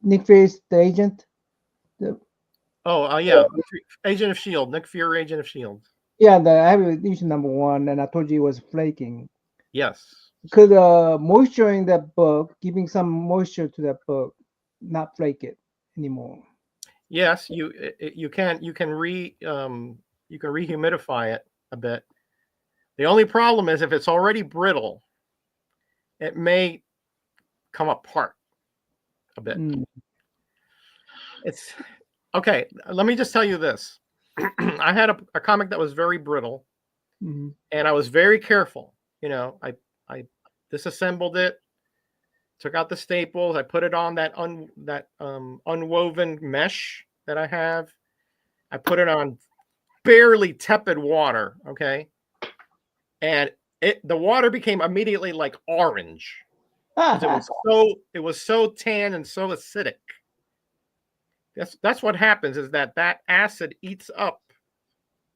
Speaker 3: Nick Fury's the agent.
Speaker 2: Yeah, Agent of S.H.I.E.L.D. Nick Fury, Agent of S.H.I.E.L.D.
Speaker 3: Yeah, I have edition number one, and I told you it was flaking.
Speaker 2: Yes.
Speaker 3: Because moisture in that book, giving some moisture to that book, not flake it anymore.
Speaker 2: Yes, you can rehumidify it a bit. The only problem is if it's already brittle, it may come apart a bit.
Speaker 3: Mm.
Speaker 2: It's okay. Let me just tell you this. I had a comic that was very brittle,
Speaker 3: Mhm.
Speaker 2: and I was very careful. You know, I disassembled it, took out the staples, I put it on that unwoven mesh that I have. I put it on barely tepid water, okay? And the water became immediately like orange because it was so tan and so acidic. That's what happens is that acid eats up,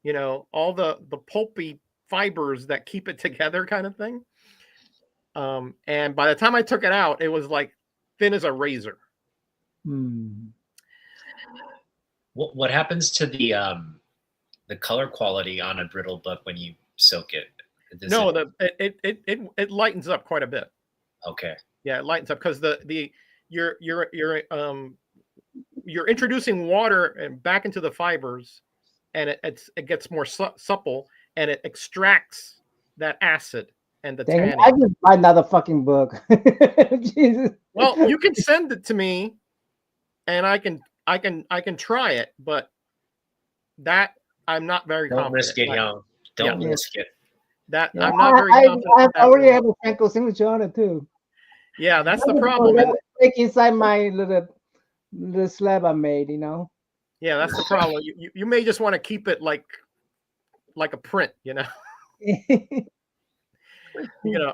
Speaker 2: you know, all the pulpy fibers that keep it together, kind of thing. And by the time I took it out, it was like thin as a razor.
Speaker 3: Mm.
Speaker 1: What happens to the color quality on a brittle book when you soak it?
Speaker 2: No, it lightens up quite a bit.
Speaker 1: Okay.
Speaker 2: Yeah, it lightens up because you're introducing water back into the fibers, and it gets more supple, and it extracts that acid and the
Speaker 3: Dang it,
Speaker 2: tannin.
Speaker 3: I just buy another fucking book. Jesus.
Speaker 2: Well, you can send it to me, and I can try it, but that I'm not very
Speaker 1: Don't
Speaker 2: confident.
Speaker 1: risk it, young. Don't risk it.
Speaker 2: That
Speaker 3: Yeah,
Speaker 2: I'm not very confident.
Speaker 3: I already have a Franco signature on it too.
Speaker 2: Yeah, that's the problem.
Speaker 3: Like inside my little slab I made, you know.
Speaker 2: Yeah, that's the problem. You may just want to keep it like a print, you know. You know,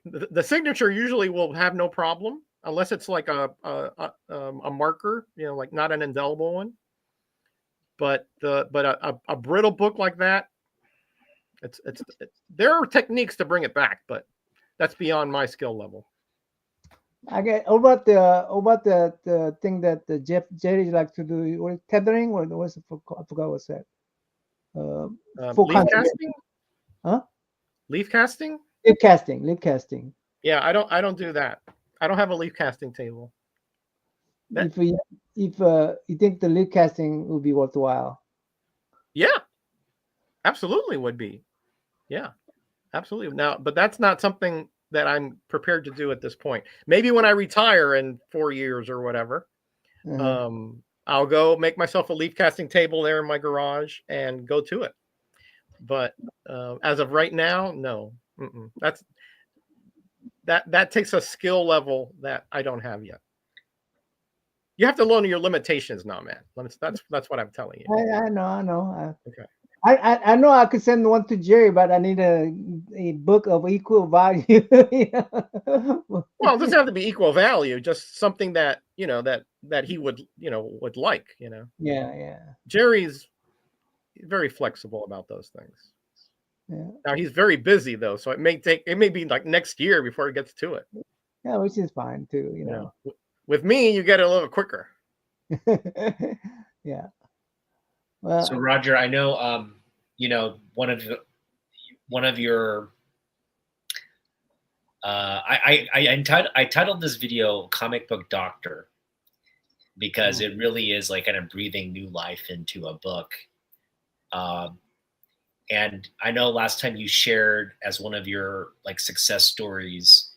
Speaker 2: the signature usually will have no problem unless it's like a marker, you know, like not an indelible one. But a brittle book like that, it's there are techniques to bring it back, but that's beyond my skill level.
Speaker 3: I get about the thing that the Jerry likes to do, or tethering, or what's it, I forgot what's that. Full
Speaker 2: Leaf
Speaker 3: contact.
Speaker 2: casting?
Speaker 3: Huh?
Speaker 2: Leaf casting?
Speaker 3: Leaf casting.
Speaker 2: Yeah, I don't do that. I don't have a leaf casting table.
Speaker 3: If you think the leaf casting would be worthwhile.
Speaker 2: Yeah, absolutely would be. Yeah, absolutely. Now, but that's not something that I'm prepared to do at this point. Maybe when I retire in 4 years or whatever, I'll go make myself a leaf casting table there in my garage and go to it. But as of right now, no. That takes a skill level that I don't have yet. You have to learn your limitations now, man. That's what I'm telling you.
Speaker 3: I know.
Speaker 2: Okay.
Speaker 3: I know I could send one to Jerry, but I need a book of equal value.
Speaker 2: Well, it doesn't have to be equal value, just something that, you know, that he would like, you know.
Speaker 3: Yeah.
Speaker 2: Jerry's very flexible about those things.
Speaker 3: Yeah.
Speaker 2: Now he's very busy though, so it may be like next year before he gets to it.
Speaker 3: Yeah, which is fine too, you know.
Speaker 2: With me, you get it a little quicker.
Speaker 3: Yeah. Well,
Speaker 1: so Roger, I know you know, one of your I titled this video Comic Book Doctor because it really is like kind of breathing new life into a book. And I know last time you shared as one of your like success stories,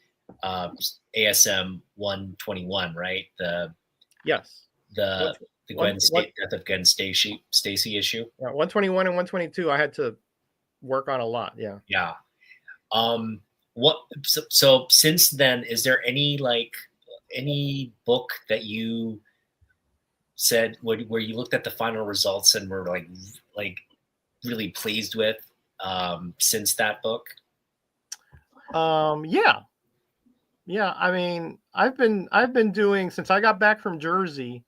Speaker 1: ASM 121, right? The death of Gwen Stacy issue.
Speaker 2: Yeah, 121 and 122, I had to work on a lot. Yeah.
Speaker 1: Yeah. So since then, is there any book that you said where you looked at the final results and were like really pleased with since that book?
Speaker 2: Yeah. I mean, I've been doing, since I got back from Jersey,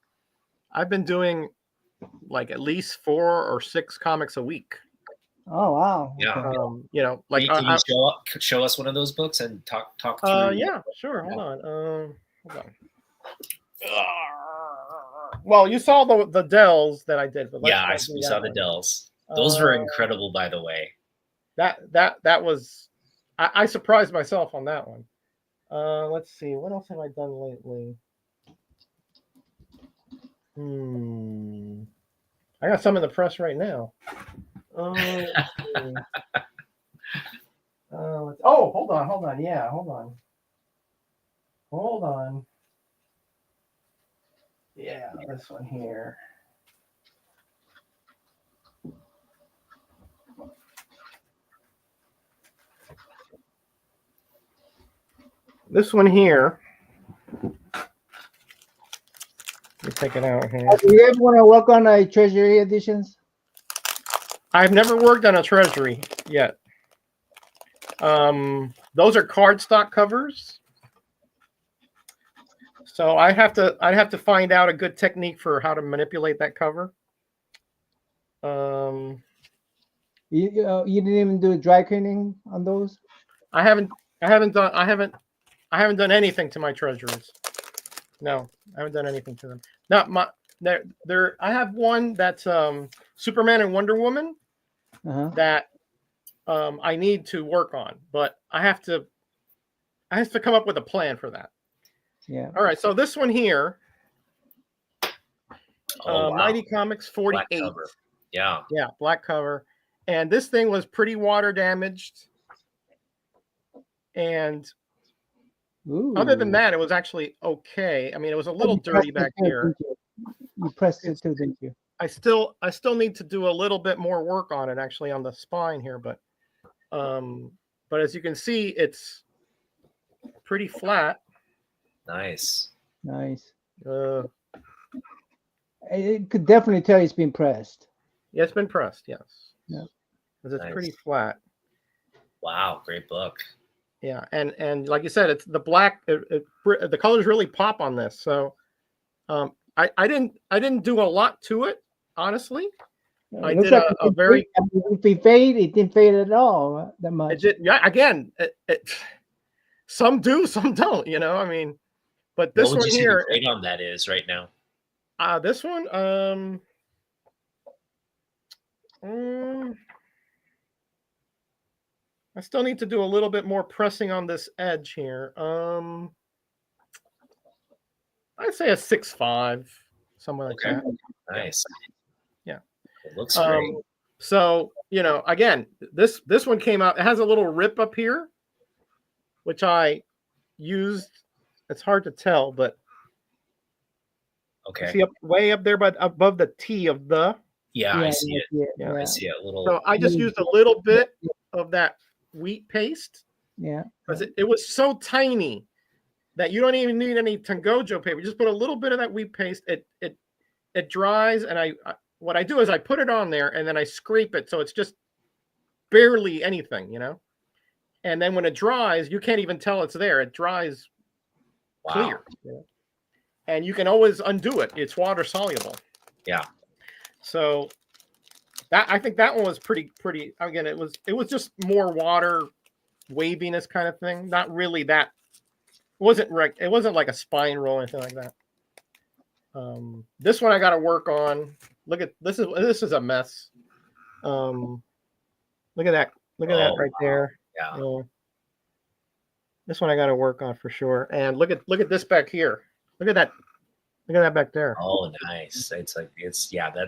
Speaker 2: I've been doing like at least 4 or 6 comics a week.
Speaker 3: Oh wow!
Speaker 1: Yeah.
Speaker 3: Okay.
Speaker 2: You know, like
Speaker 1: can you show us one of those books and talk through?
Speaker 2: Yeah, sure. Hold on. Well, you saw the Dells that I did, but
Speaker 1: we saw the Dells. Those were incredible, by the way.
Speaker 2: That was, I surprised myself on that one. Let's see, what else have I done lately? I got some in the press right now. Let's see. Hold on. Yeah, hold on. Yeah, this one here. This one here. Let me take it out here.
Speaker 3: Do you ever want to work on a treasury editions?
Speaker 2: I've never worked on a treasury yet. Those are cardstock covers. So I'd have to find out a good technique for how to manipulate that cover.
Speaker 3: You didn't even do dry cleaning on those?
Speaker 2: I haven't done anything to my treasuries. No, I haven't done anything to them. Not my there. I have one that's Superman and Wonder Woman that I need to work on, but I have to come up with a plan for that.
Speaker 3: Yeah.
Speaker 2: All right. So this one here,
Speaker 1: Oh, wow.
Speaker 2: Mighty Comics 48.
Speaker 1: Black cover. Yeah.
Speaker 2: Yeah, black cover. And this thing was pretty water damaged. And other than that, it was actually okay. I mean, it was a little dirty back here.
Speaker 3: You pressed it too, didn't you?
Speaker 2: I still need to do a little bit more work on it, actually, on the spine here. But as you can see, it's pretty flat.
Speaker 1: Nice.
Speaker 3: Nice. It could definitely tell it's been pressed.
Speaker 2: Yeah, it's been pressed. Yes.
Speaker 3: Yeah.
Speaker 2: Because it's
Speaker 1: Nice.
Speaker 2: pretty flat.
Speaker 1: Wow, great book.
Speaker 2: Yeah, and like you said, it's the black. The colors really pop on this. So, I didn't do a lot to it, honestly. I did
Speaker 3: like
Speaker 2: a very.
Speaker 3: If it fade, it didn't fade at all that much.
Speaker 2: Yeah, again, some do, some don't. You know, I mean, but this
Speaker 1: what would
Speaker 2: one
Speaker 1: you say
Speaker 2: here,
Speaker 1: the grade on that is right now?
Speaker 2: this one, I still need to do a little bit more pressing on this edge here. I'd say a 6.5, somewhere like that.
Speaker 1: Nice.
Speaker 2: Yeah.
Speaker 1: It looks great.
Speaker 2: So, you know, again, this one came out. It has a little rip up here, which I used. It's hard to tell, but
Speaker 1: Okay.
Speaker 2: see way up there, but above the T of the.
Speaker 1: Yeah, I see it.
Speaker 2: Yeah.
Speaker 1: I see it. Little.
Speaker 2: So I just used a little bit of that wheat paste.
Speaker 3: Yeah.
Speaker 2: Because it was so tiny that you don't even need any Tangojo paper. You just put a little bit of that wheat paste. It dries, and what I do is I put it on there, and then I scrape it so it's just barely anything, you know. And then when it dries, you can't even tell it's there. It dries clear, you know? And you can always undo it. It's water soluble.
Speaker 1: Yeah.
Speaker 2: So I think that one was pretty. Again, it was just more water waviness kind of thing. Not really that. It wasn't like a spine roll or anything like that. This one I got to work on. Look at this is a mess. Look at that. Look at that right there.
Speaker 1: Yeah.
Speaker 2: This one I got to work on for sure. And look at this back here. Look at that. Look at that back there.
Speaker 1: Oh, nice. That's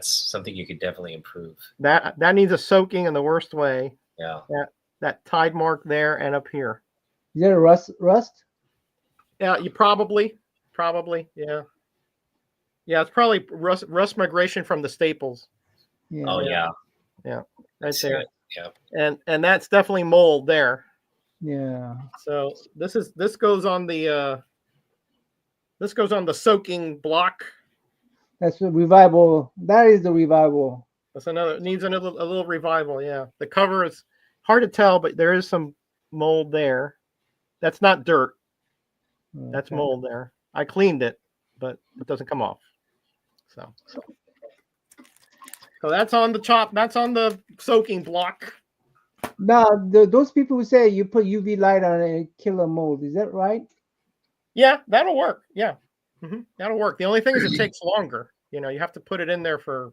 Speaker 1: something you could definitely improve.
Speaker 2: That needs a soaking in the worst way.
Speaker 1: Yeah.
Speaker 2: That tide mark there and up here.
Speaker 3: Is there a rust?
Speaker 2: Yeah, you probably, yeah. Yeah, it's probably rust migration from the staples.
Speaker 3: Yeah.
Speaker 1: Oh yeah.
Speaker 2: Yeah, right there.
Speaker 1: Yeah.
Speaker 2: And that's definitely mold there.
Speaker 3: Yeah.
Speaker 2: So this goes on the soaking block.
Speaker 3: That's the revival. That is the revival.
Speaker 2: That's needs a little revival. Yeah, the cover is hard to tell, but there is some mold there. That's not dirt. That's mold there. I cleaned it, but it doesn't come off. So that's on the chop. That's on the soaking block.
Speaker 3: Now, those people who say you put UV light on it and kill a mold, is that right?
Speaker 2: Yeah, that'll work. Yeah, that'll work. The only thing is it takes longer. You know, you have to put it in there for.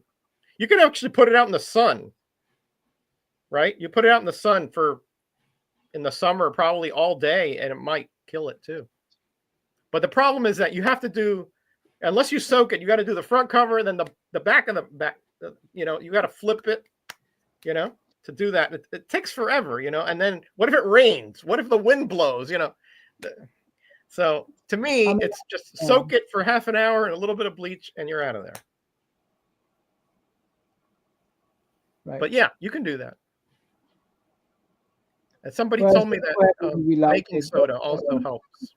Speaker 2: You can actually put it out in the sun. Right? You put it out in the sun in the summer, probably all day, and it might kill it too. But the problem is that you have to do unless you soak it, you got to do the front cover and then the back of the back. You know, you got to flip it. You know, to do that, it takes forever. You know, and then what if it rains? What if the wind blows? You know, so to me, it's just soak it for half an hour and a little bit of bleach, and you're out of there.
Speaker 3: Right.
Speaker 2: But yeah, you can do that. And somebody told me that baking soda also helps.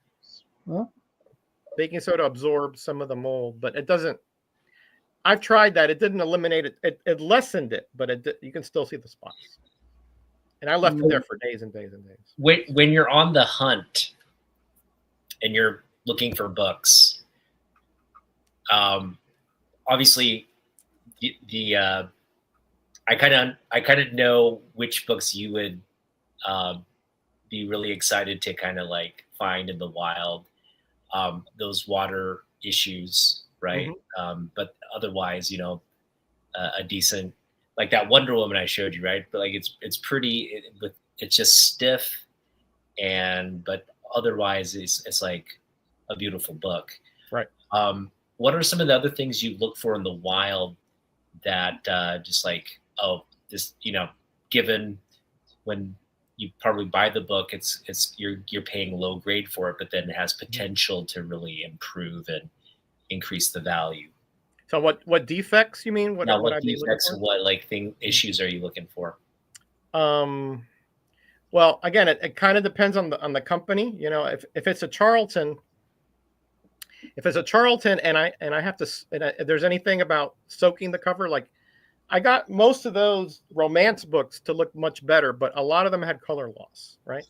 Speaker 3: Huh?
Speaker 2: Baking soda absorbs some of the mold, but it doesn't. I've tried that. It didn't eliminate it. It lessened it, but you can still see the spots. And I left it there for days and days and days.
Speaker 1: When you're on the hunt and you're looking for books, obviously I kind of know which books you would be really excited to kind of like find in the wild. Those water issues, right?
Speaker 2: Mm-hmm.
Speaker 1: But otherwise, you know, a decent, like that Wonder Woman I showed you, right? But like it's pretty, it's just stiff, but otherwise it's like a beautiful book,
Speaker 2: right?
Speaker 1: What are some of the other things you look for in the wild that just like, oh, this, you know, given when you probably buy the book, it's you're paying low grade for it, but then it has potential to really improve and increase the value.
Speaker 2: So what defects you mean? What
Speaker 1: defects? What like issues are you looking for?
Speaker 2: Well, again, it kind of depends on the company. You know, if it's a Charlton, and I have to, if there's anything about soaking the cover, like I got most of those romance books to look much better, but a lot of them had color loss, right?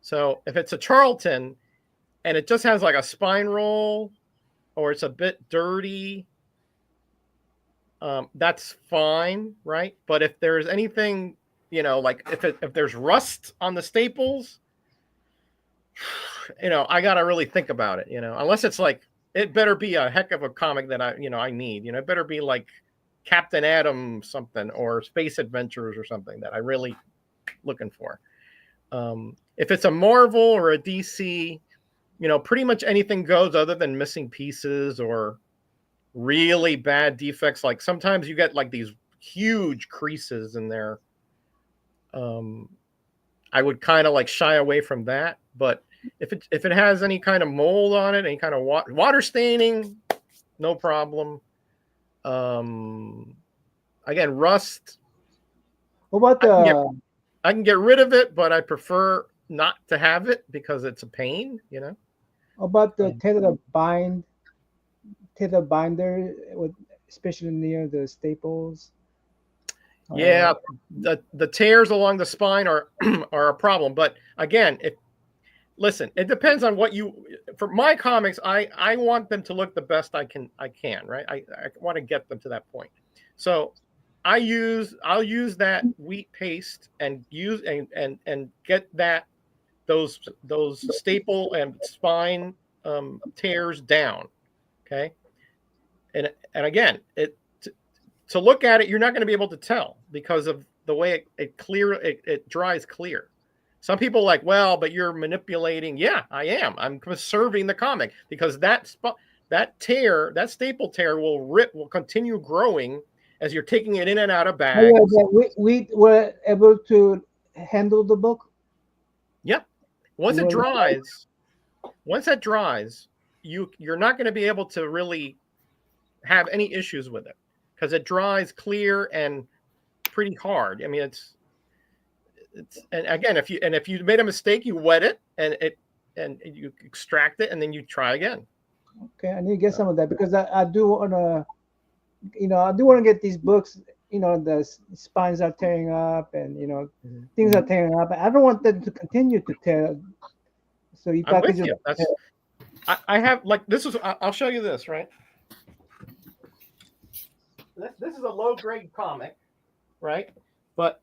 Speaker 2: So if it's a Charlton and it just has like a spine roll or it's a bit dirty, that's fine, right? But if there's anything, you know, like if there's rust on the staples, you know, I got to really think about it, you know, unless it's like, it better be a heck of a comic that I need, you know, it better be like Captain Atom something or Space Adventures or something that I really looking for. If it's a Marvel or a DC, you know, pretty much anything goes other than missing pieces or really bad defects. Like sometimes you get like these huge creases in there. I would kind of like shy away from that. But if it has any kind of mold on it, any kind of water staining, no problem. Again, rust.
Speaker 3: What about
Speaker 2: I can get rid of it, but I prefer not to have it because it's a pain, you know.
Speaker 3: About the tether binder, especially near the staples?
Speaker 2: Yeah, the tears along the spine are a problem. But again, listen, it depends on what for my comics, I want them to look the best I can, right? I want to get them to that point. So I'll use that wheat paste and get those staple and spine tears down. Okay. And again, to look at it, you're not going to be able to tell because of the way it dries clear. Some people are like, well, but you're manipulating. Yeah, I am. I'm conserving the comic because that staple tear will continue growing as you're taking it in and out of bags.
Speaker 3: We were able to handle the book.
Speaker 2: Yep. Once that dries, you're not going to be able to really have any issues with it because it dries clear and pretty hard. I mean, and again, if you made a mistake, you wet it and you extract it and then you try again.
Speaker 3: Okay, I need to get some of that because I do want to, you know, I do want to get these books. You know, the spines are tearing up and you know things are tearing up. I don't want them to continue to tear. So if I could just,
Speaker 2: I have like this is. I'll show you this, right? This is a low grade comic, right? But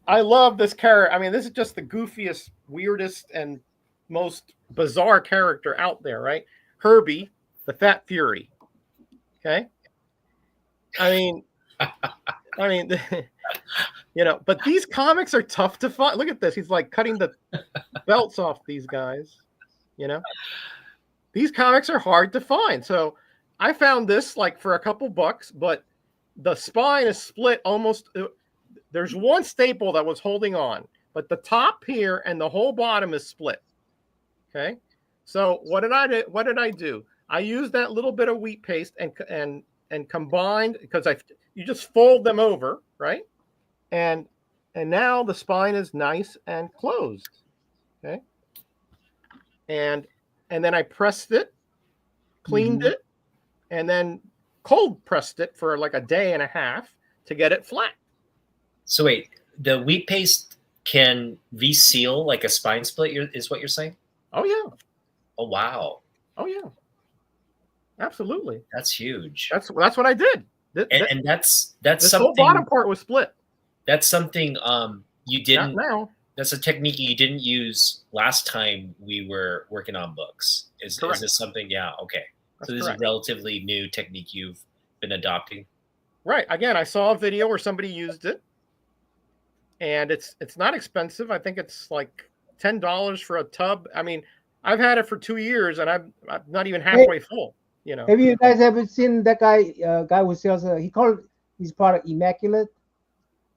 Speaker 2: I love this character. I mean, this is just the goofiest, weirdest, and most bizarre character out there, right? Herbie, the Fat Fury. Okay. I mean, you know, but these comics are tough to find. Look at this. He's like cutting the belts off these guys, you know. These comics are hard to find. So I found this like for a couple bucks, but the spine is split almost. There's one staple that was holding on, but the top here and the whole bottom is split. Okay. So what did I do? What did I do? I used that little bit of wheat paste and combined, because you just fold them over, right? And now the spine is nice and closed. Okay. And then I pressed it, cleaned it, and then cold pressed it for like a day and a half to get it flat.
Speaker 1: So wait, the wheat paste can reseal like a spine split, is what you're saying?
Speaker 2: Oh yeah.
Speaker 1: Oh wow.
Speaker 2: Oh yeah. Absolutely.
Speaker 1: That's huge.
Speaker 2: That's what I did.
Speaker 1: And that's
Speaker 2: this
Speaker 1: something.
Speaker 2: whole bottom part was split.
Speaker 1: That's something you didn't.
Speaker 2: Not now.
Speaker 1: That's a technique you didn't use last time we were working on books. Is this something? Yeah. Okay.
Speaker 2: That's
Speaker 1: so this
Speaker 2: correct.
Speaker 1: is a relatively new technique you've been adopting.
Speaker 2: Right. Again, I saw a video where somebody used it, and it's not expensive. I think it's like $10 for a tub. I mean, I've had it for 2 years, and I'm not even halfway full. You know.
Speaker 3: Have you guys ever seen that guy who sells he called his product Immaculate?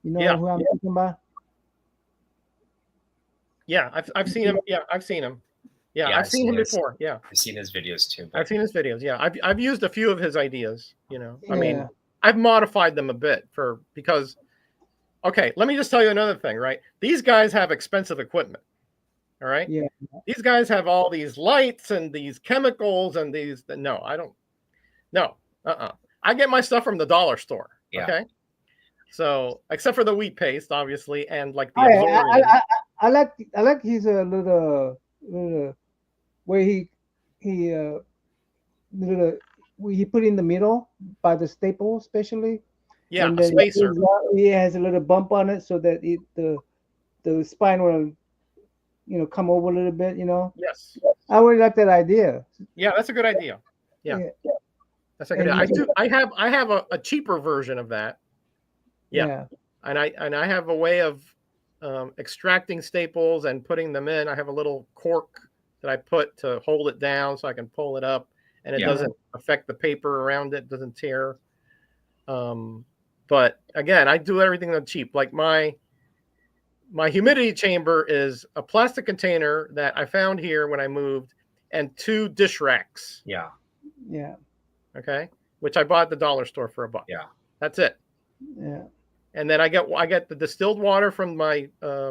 Speaker 3: You know who I'm talking about?
Speaker 2: Yeah, I've seen him. Yeah, I've seen him. Yeah, I've seen him before. Yeah,
Speaker 1: I've seen his videos too.
Speaker 2: I've seen his videos. Yeah, I've used a few of his ideas. You know, I mean, I've modified them a bit because. Okay, let me just tell you another thing. Right, these guys have expensive equipment. All right.
Speaker 3: Yeah.
Speaker 2: These guys have all these lights and these chemicals and these. No, I don't. No. I get my stuff from the dollar store.
Speaker 1: Yeah.
Speaker 2: Okay. So, except for the wheat paste, obviously, and like the.
Speaker 3: I like his little where he put in the middle by the staple, especially.
Speaker 2: Yeah,
Speaker 3: and
Speaker 2: a spacer.
Speaker 3: He has a little bump on it so that the spine will, come over a little bit.
Speaker 2: Yes.
Speaker 3: I really like that idea.
Speaker 2: Yeah, that's a good idea. Yeah. That's a good idea. I have a cheaper version of that. Yeah. And I have a way of extracting staples and putting them in. I have a little cork that I put to hold it down so I can pull it up, and it doesn't affect the paper around it, doesn't tear. But again, I do everything on cheap. Like my humidity chamber is a plastic container that I found here when I moved, and 2 dish racks.
Speaker 1: Yeah.
Speaker 3: Yeah.
Speaker 2: Okay. Which I bought at the dollar store for $1.
Speaker 1: Yeah.
Speaker 2: That's it.
Speaker 3: Yeah.
Speaker 2: And then I get the distilled water from my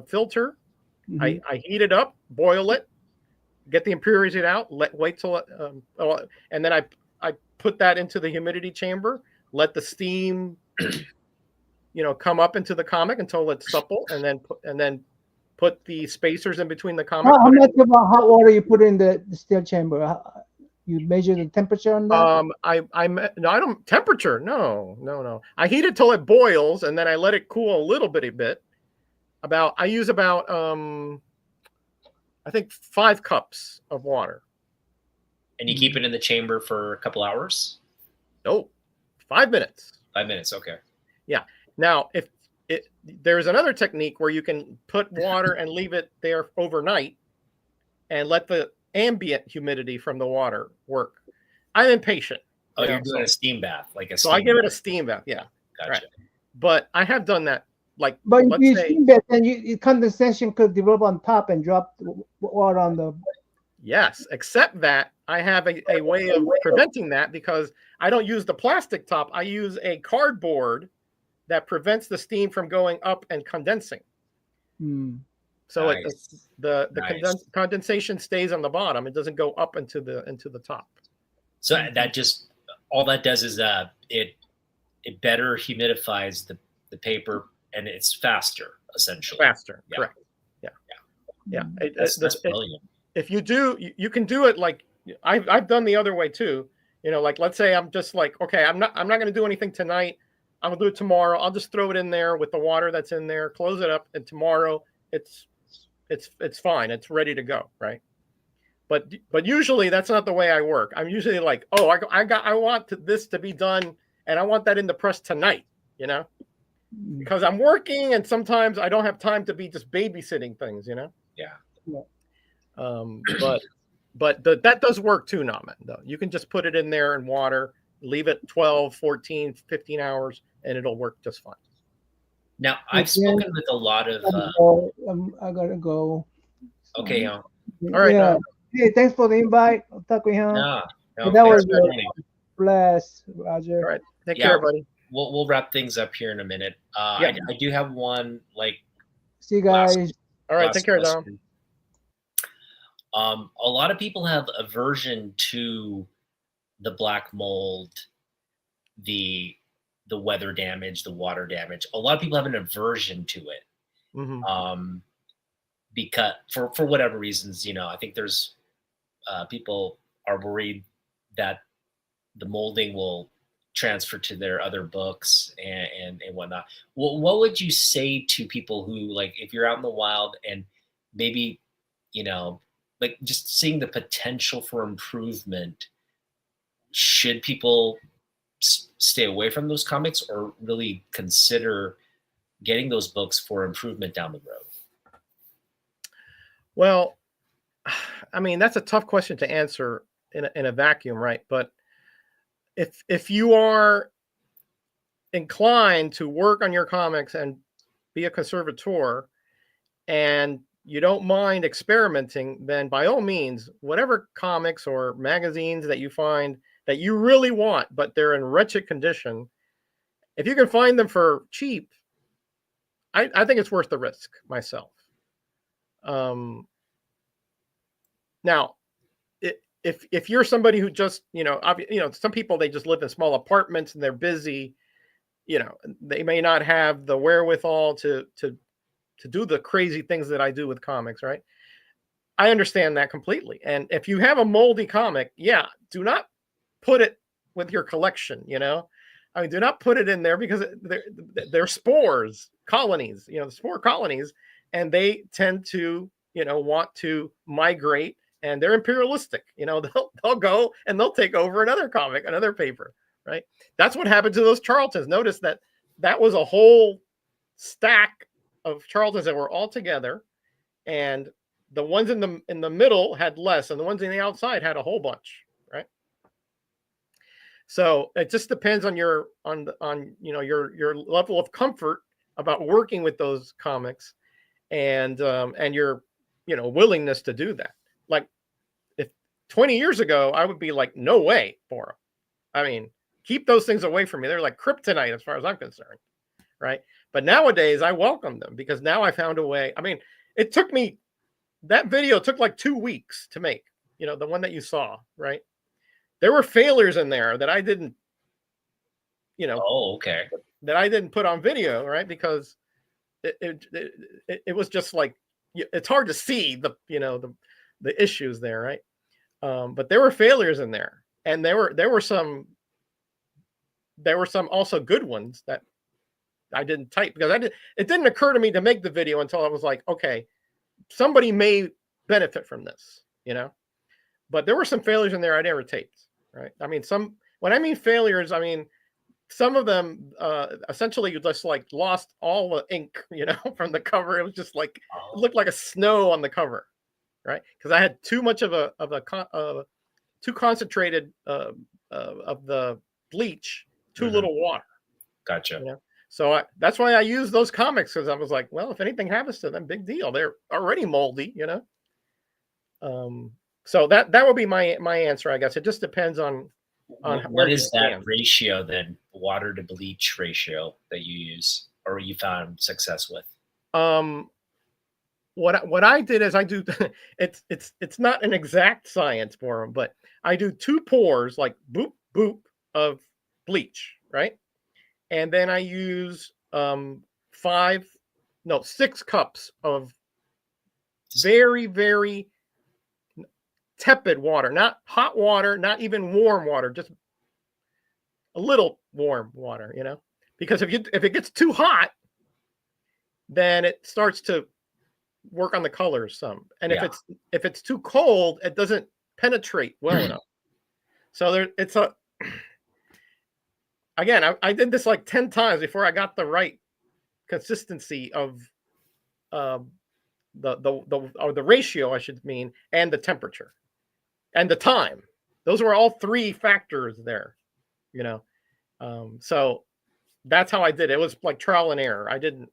Speaker 2: filter.
Speaker 3: Mm-hmm.
Speaker 2: I heat it up, boil it, get the impurities out, wait till it, and then I put that into the humidity chamber, let the steam come up into the comic until it's supple, and then put the spacers in between the comic.
Speaker 3: How much of hot water you put in the still chamber? You measure the temperature on that?
Speaker 2: I don't temperature. No. I heat it till it boils, and then I let it cool a little bit. I use about I think 5 cups of water.
Speaker 1: And you keep it in the chamber for a couple hours?
Speaker 2: No, 5 minutes.
Speaker 1: 5 minutes, okay.
Speaker 2: Yeah. Now, if there's another technique where you can put water and leave it there overnight and let the ambient humidity from the water work. I'm impatient.
Speaker 1: You're doing a steam bath,
Speaker 2: So I give it a steam bath. Yeah.
Speaker 1: Gotcha.
Speaker 2: Right. But I have done that. Like,
Speaker 3: but if you steam bath, then condensation could develop on top and drop water on the.
Speaker 2: Yes, except that I have a way of preventing that, because I don't use the plastic top. I use a cardboard that prevents the steam from going up and condensing. So
Speaker 1: nice.
Speaker 2: the condensation stays on the bottom. It doesn't go up into the top.
Speaker 1: So that just all that does is it better humidifies the paper, and it's faster, essentially.
Speaker 2: Faster, yeah. Correct. Yeah.
Speaker 1: That's brilliant.
Speaker 2: If you do, you can do it like I've done the other way too. Like let's say I'm just like, okay, I'm not going to do anything tonight. I'm gonna do it tomorrow. I'll just throw it in there with the water that's in there, close it up, and tomorrow it's fine. It's ready to go, right? But usually that's not the way I work. I'm usually like, oh, I want this to be done, and I want that in the press tonight, because I'm working, and sometimes I don't have time to be just babysitting things,
Speaker 1: Yeah.
Speaker 2: But But that does work too, Naman, though. You can just put it in there in water, leave it 12, 14, 15 hours, and it'll work just fine.
Speaker 1: Now, I've spoken with a lot of.
Speaker 3: I gotta go.
Speaker 1: Okay,
Speaker 2: All right.
Speaker 3: Yeah. Hey, thanks for the invite, Takuyan.
Speaker 1: no,
Speaker 3: That
Speaker 1: thanks
Speaker 3: was
Speaker 1: for joining.
Speaker 3: a blast, Roger.
Speaker 2: All right. Take
Speaker 1: Yeah.
Speaker 2: care, buddy.
Speaker 1: We'll wrap things up here in a minute.
Speaker 2: Yeah.
Speaker 1: I do have one
Speaker 3: See you guys.
Speaker 2: All right.
Speaker 1: last
Speaker 2: Take care, Dom.
Speaker 1: question. A lot of people have aversion to the black mold, the weather damage, the water damage. A lot of people have an aversion to it.
Speaker 2: Mhm.
Speaker 1: Because for whatever reasons, I think there's people are worried that the molding will transfer to their other books and whatnot. What would you say to people who, like, if you're out in the wild and maybe, like, just seeing the potential for improvement, should people stay away from those comics or really consider getting those books for improvement down the road?
Speaker 2: Well, I mean, that's a tough question to answer in a vacuum, right? But if you are inclined to work on your comics and be a conservator and you don't mind experimenting, then by all means, whatever comics or magazines that you find that you really want, but they're in wretched condition, if you can find them for cheap, I think it's worth the risk myself. Now, if you're somebody who just, some people, they just live in small apartments and they're busy, they may not have the wherewithal to do the crazy things that I do with comics, right? I understand that completely. And if you have a moldy comic, do not put it with your collection, I mean, do not put it in there because they're spores, colonies, spore colonies, and they tend to, want to migrate, and they're imperialistic. They'll go and they'll take over another comic, another paper, right? That's what happened to those Charltons. Notice that was a whole stack of Charltons that were all together, and the ones in the middle had less, and the ones in the outside had a whole bunch, right? So it just depends on your level of comfort about working with those comics, and your willingness to do that. Like, if 20 years ago, I would be like, no way, Bora. I mean, keep those things away from me. They're like kryptonite as far as I'm concerned, right? But nowadays, I welcome them because now I found a way. I mean, that video took like 2 weeks to make, the one that you saw, right? There were failures in there that I didn't, that I didn't put on video, right? Because it was just like, it's hard to see the issues there, right? But there were failures in there, and there were some also good ones that I didn't type because it didn't occur to me to make the video until I was like, okay, somebody may benefit from this, but there were some failures in there I never taped, right? I mean, when I mean failures, I mean, some of them essentially you just like lost all the ink, from the cover. It was just like, it looked like a snow on the cover, right? Because I had too much too concentrated of the bleach, too little water.
Speaker 1: Gotcha.
Speaker 2: So that's why I use those comics, because I was like, well, if anything happens to them, big deal. They're already moldy, So that would be my answer, I guess. It just depends on
Speaker 1: what is that ratio then, water to bleach ratio, that you use or you found success with?
Speaker 2: What I did is I do it's not an exact science for them, but I do 2 pours, like boop boop, of bleach, right? And then I use 6 cups of very, very tepid water, not hot water, not even warm water, just a little warm water, because if it gets too hot, then it starts to work on the colors some. And if it's too cold, it doesn't penetrate well enough. So again, I did this like 10 times before I got the right consistency of the ratio, I should mean, and the temperature. and the time. Those were all three factors there, you know. So that's how I did it. It was like trial and error. I didn't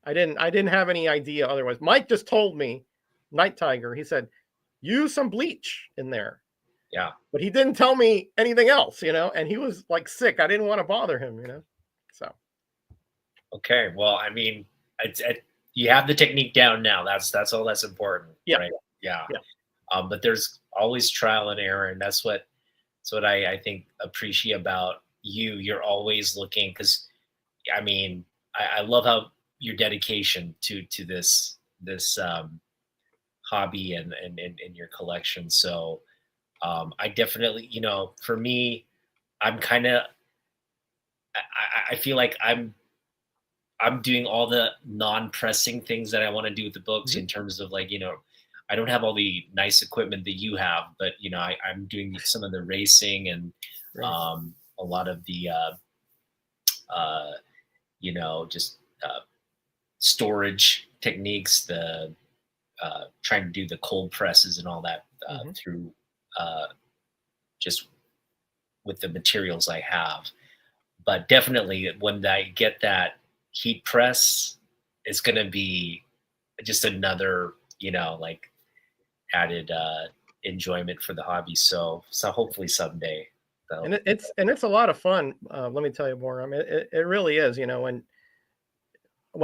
Speaker 2: have any idea otherwise. Mike just told me, Night Tiger, he said, use some bleach in there.
Speaker 1: Yeah.
Speaker 2: But he didn't tell me anything else, you know, and he was like sick. I didn't want to bother him, you know. So
Speaker 1: okay. Well, I mean, you have the technique down now. That's all that's important.
Speaker 2: Yeah.
Speaker 1: Right? Yeah.
Speaker 2: Yeah.
Speaker 1: But there's always trial and error, and that's what I think appreciate about you. You're always looking, because I mean, I love how your dedication to this hobby and your collection. So I definitely, you know, for me, I'm kind of, I feel like I'm doing all the non-pressing things that I want to do with the books, in terms of, like, you know, I don't have all the nice equipment that you have, but, you know, I'm doing some of the racing and a lot of the, you know, just storage techniques, the trying to do the cold presses and all that through just with the materials I have. But definitely when I get that heat press, it's going to be just another, you know, like added enjoyment for the hobby. So hopefully someday.
Speaker 2: And it's a lot of fun. Let me tell you more. I mean, it really is. You know, when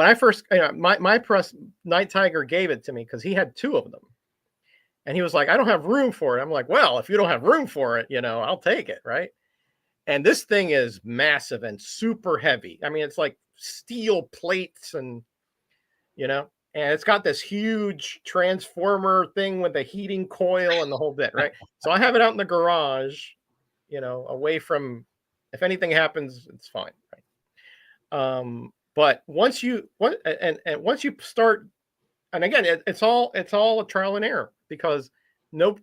Speaker 2: I first, you know, my press, Night Tiger gave it to me because he had two of them, and he was like, "I don't have room for it." I'm like, "Well, if you don't have room for it, you know, I'll take it, right?" And this thing is massive and super heavy. I mean, it's like steel plates, and you know, and it's got this huge transformer thing with a heating coil and the whole bit, right? So I have it out in the garage, you know, away from, if anything happens, it's fine, right? But once you once you start, and again, it's all a trial and error, because no,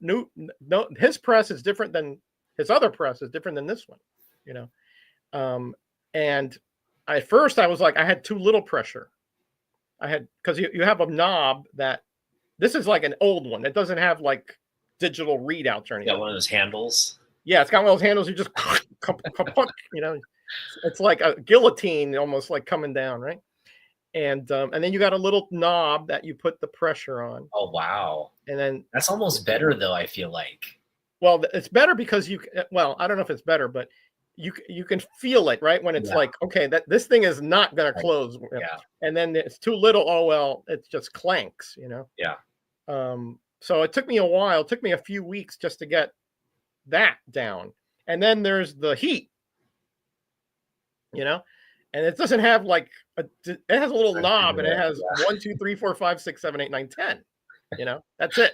Speaker 2: his press is different than his other press is different than this one, you know. And at first I was like, I had too little pressure. I had, because you have a knob that, this is like an old one. It doesn't have like digital readouts or anything.
Speaker 1: Yeah, one of those handles.
Speaker 2: Yeah, it's got one of those handles. You just, you know, it's like a guillotine, almost like coming down, right? And then you got a little knob that you put the pressure on.
Speaker 1: Oh wow!
Speaker 2: And then
Speaker 1: that's almost better, though. I feel like.
Speaker 2: Well, it's better because you. Well, I don't know if it's better, but you can feel it, right? When it's like, okay, that this thing is not going to close.
Speaker 1: Yeah.
Speaker 2: And then it's too little. Oh well, it just clanks, you know.
Speaker 1: Yeah.
Speaker 2: So it took me a while. It took me a few weeks just to get that down. And then there's the heat, you know, and it doesn't have like it has a little knob, and it has 1, 2, 3, 4, 5, 6, 7, 8, 9, 10. You know, that's it.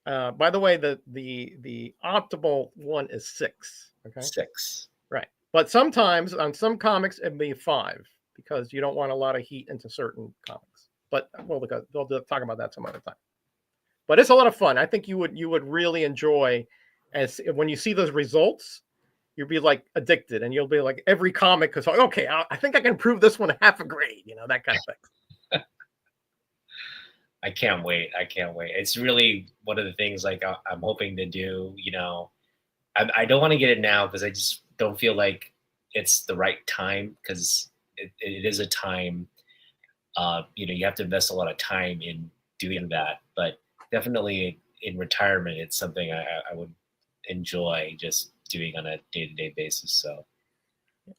Speaker 2: By the way, the optimal one is 6. Okay,
Speaker 1: 6.
Speaker 2: Right. But sometimes on some comics it'd be 5, because you don't want a lot of heat into certain comics. But we'll talk about that some other time. But it's a lot of fun. I think you would really enjoy, as when you see those results, you'll be like addicted, and you'll be like, every comic is like, okay, I think I can improve this one half a grade, you know, that kind of thing.
Speaker 1: I can't wait. It's really one of the things, like, I'm hoping to do, you know. I don't want to get it now because I just don't feel like it's the right time, because it is a time, you know, you have to invest a lot of time in doing that. But definitely in retirement, it's something I would enjoy just doing on a day-to-day basis. So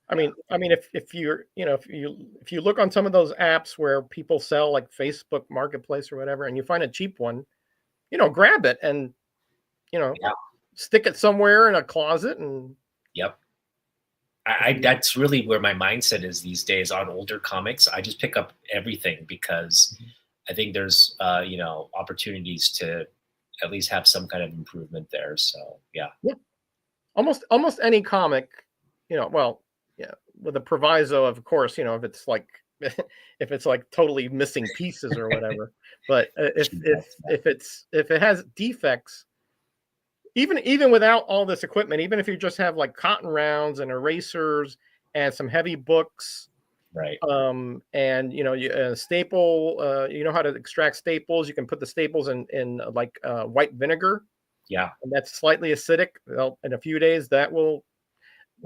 Speaker 2: I mean, if you're, you know, if you look on some of those apps where people sell, like Facebook Marketplace or whatever, and you find a cheap one, you know, grab it and, you know, stick it somewhere in a closet. And
Speaker 1: that's really where my mindset is these days on older comics. I just pick up everything because I think there's you know, opportunities to at least have some kind of improvement there. So yeah.
Speaker 2: Almost any comic, you know, well, yeah, with a proviso, of course, you know, if it's like totally missing pieces or whatever. But if it has defects, even without all this equipment, even if you just have like cotton rounds and erasers and some heavy books,
Speaker 1: Right.
Speaker 2: And you staple. You know how to extract staples. You can put the staples in like white vinegar,
Speaker 1: Yeah.
Speaker 2: and that's slightly acidic. Well, in a few days, that will.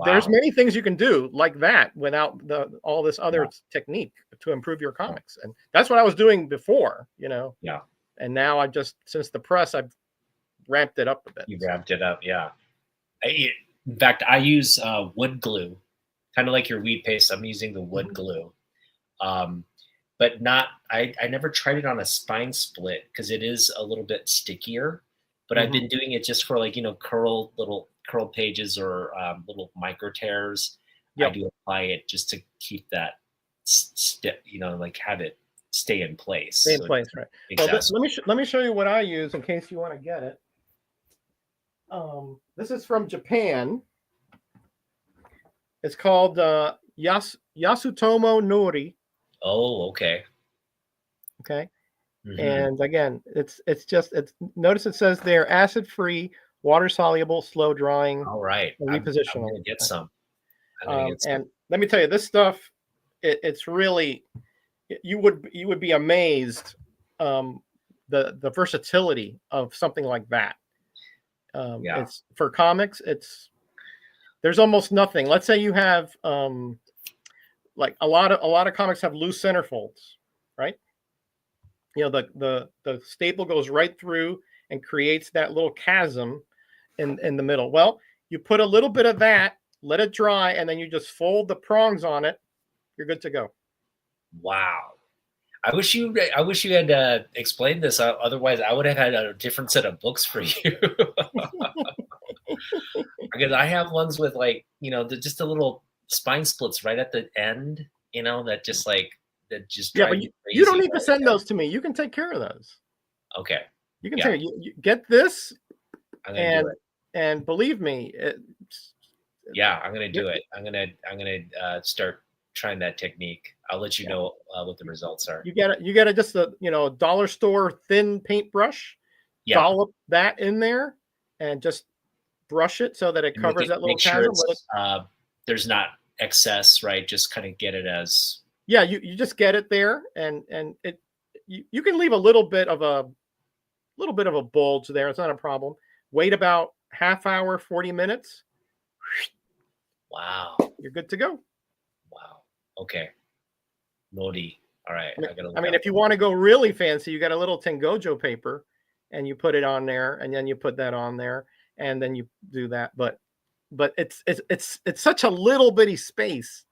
Speaker 2: There's
Speaker 1: Wow.
Speaker 2: many things you can do like that without all this other technique to improve your comics, and that's what I was doing before.
Speaker 1: Yeah.
Speaker 2: And now I've just since the press, I've ramped it up a bit.
Speaker 1: You ramped it up. Yeah. In fact, I use wood glue, kind of like your weed paste. I'm using the wood glue, but not. I never tried it on a spine split because it is a little bit stickier. But I've been doing it just for like little curl pages or little micro tears.
Speaker 2: Yep.
Speaker 1: I do apply it just to keep that like have it stay in place.
Speaker 2: Stay in place, right?
Speaker 1: Exactly.
Speaker 2: Well, let me show you what I use in case you want to get it. This is from Japan. It's called Yasutomo Nori.
Speaker 1: Oh, okay.
Speaker 2: Okay.
Speaker 1: Mhm.
Speaker 2: And again, it's notice it says they're acid free, water soluble, slow drying,
Speaker 1: All right. I'm
Speaker 2: repositionable.
Speaker 1: gonna get some.
Speaker 2: And let me tell you, this stuff, it's really you would be amazed the versatility of something like that. It's for comics. There's almost nothing. Let's say you have like a lot of comics have loose centerfolds, right? The staple goes right through and creates that little chasm in the middle. Well, you put a little bit of that, let it dry, and then you just fold the prongs on it. You're good to go.
Speaker 1: Wow. I wish you had explained this. Otherwise, I would have had a different set of books for you. Because I have ones with just a little spine splits right at the end. That just
Speaker 2: Yeah,
Speaker 1: drive
Speaker 2: but
Speaker 1: me
Speaker 2: you don't
Speaker 1: crazy.
Speaker 2: need to send those to me. You can take care of those.
Speaker 1: Okay.
Speaker 2: You can
Speaker 1: Yeah.
Speaker 2: take you get this,
Speaker 1: I'm gonna do it.
Speaker 2: and believe me,
Speaker 1: Yeah, I'm gonna do it. I'm gonna start trying that technique. I'll let you know what the results are.
Speaker 2: you get it just a dollar store thin paintbrush.
Speaker 1: Yeah.
Speaker 2: Dollop that in there and just brush it so that it covers that little
Speaker 1: make sure
Speaker 2: chasm.
Speaker 1: there's not excess, right? Just kind of get it as
Speaker 2: you just get it there, and it you can leave a little bit of a bulge there. It's not a problem. Wait about half hour, 40 minutes.
Speaker 1: Wow.
Speaker 2: You're good to go.
Speaker 1: Wow. Okay. Nori. All right.
Speaker 2: I mean, if you want to go really fancy, you got a little Tengojo paper and you put it on there, and then you put that on there, and then you do that. But it's such a little bitty space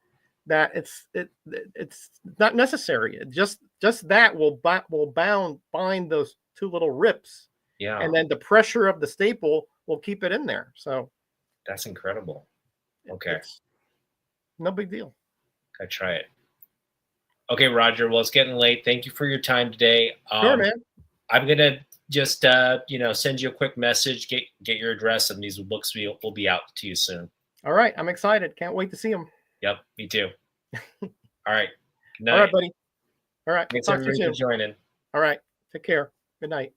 Speaker 2: that it's not necessary. Just that will bind those two little rips.
Speaker 1: Yeah.
Speaker 2: And then the pressure of the staple will keep it in there. So
Speaker 1: that's incredible. Okay.
Speaker 2: No big deal.
Speaker 1: I try it. Okay, Roger. Well, it's getting late. Thank you for your time today.
Speaker 2: Sure, man.
Speaker 1: I'm gonna just send you a quick message, get your address, and these books will be out to you soon.
Speaker 2: All right. I'm excited. Can't wait to see them.
Speaker 1: Yep, me too. All right.
Speaker 2: All right, buddy. All right.
Speaker 1: Thanks
Speaker 2: Talk to you
Speaker 1: everybody
Speaker 2: soon.
Speaker 1: for joining.
Speaker 2: All right. Take care. Good night.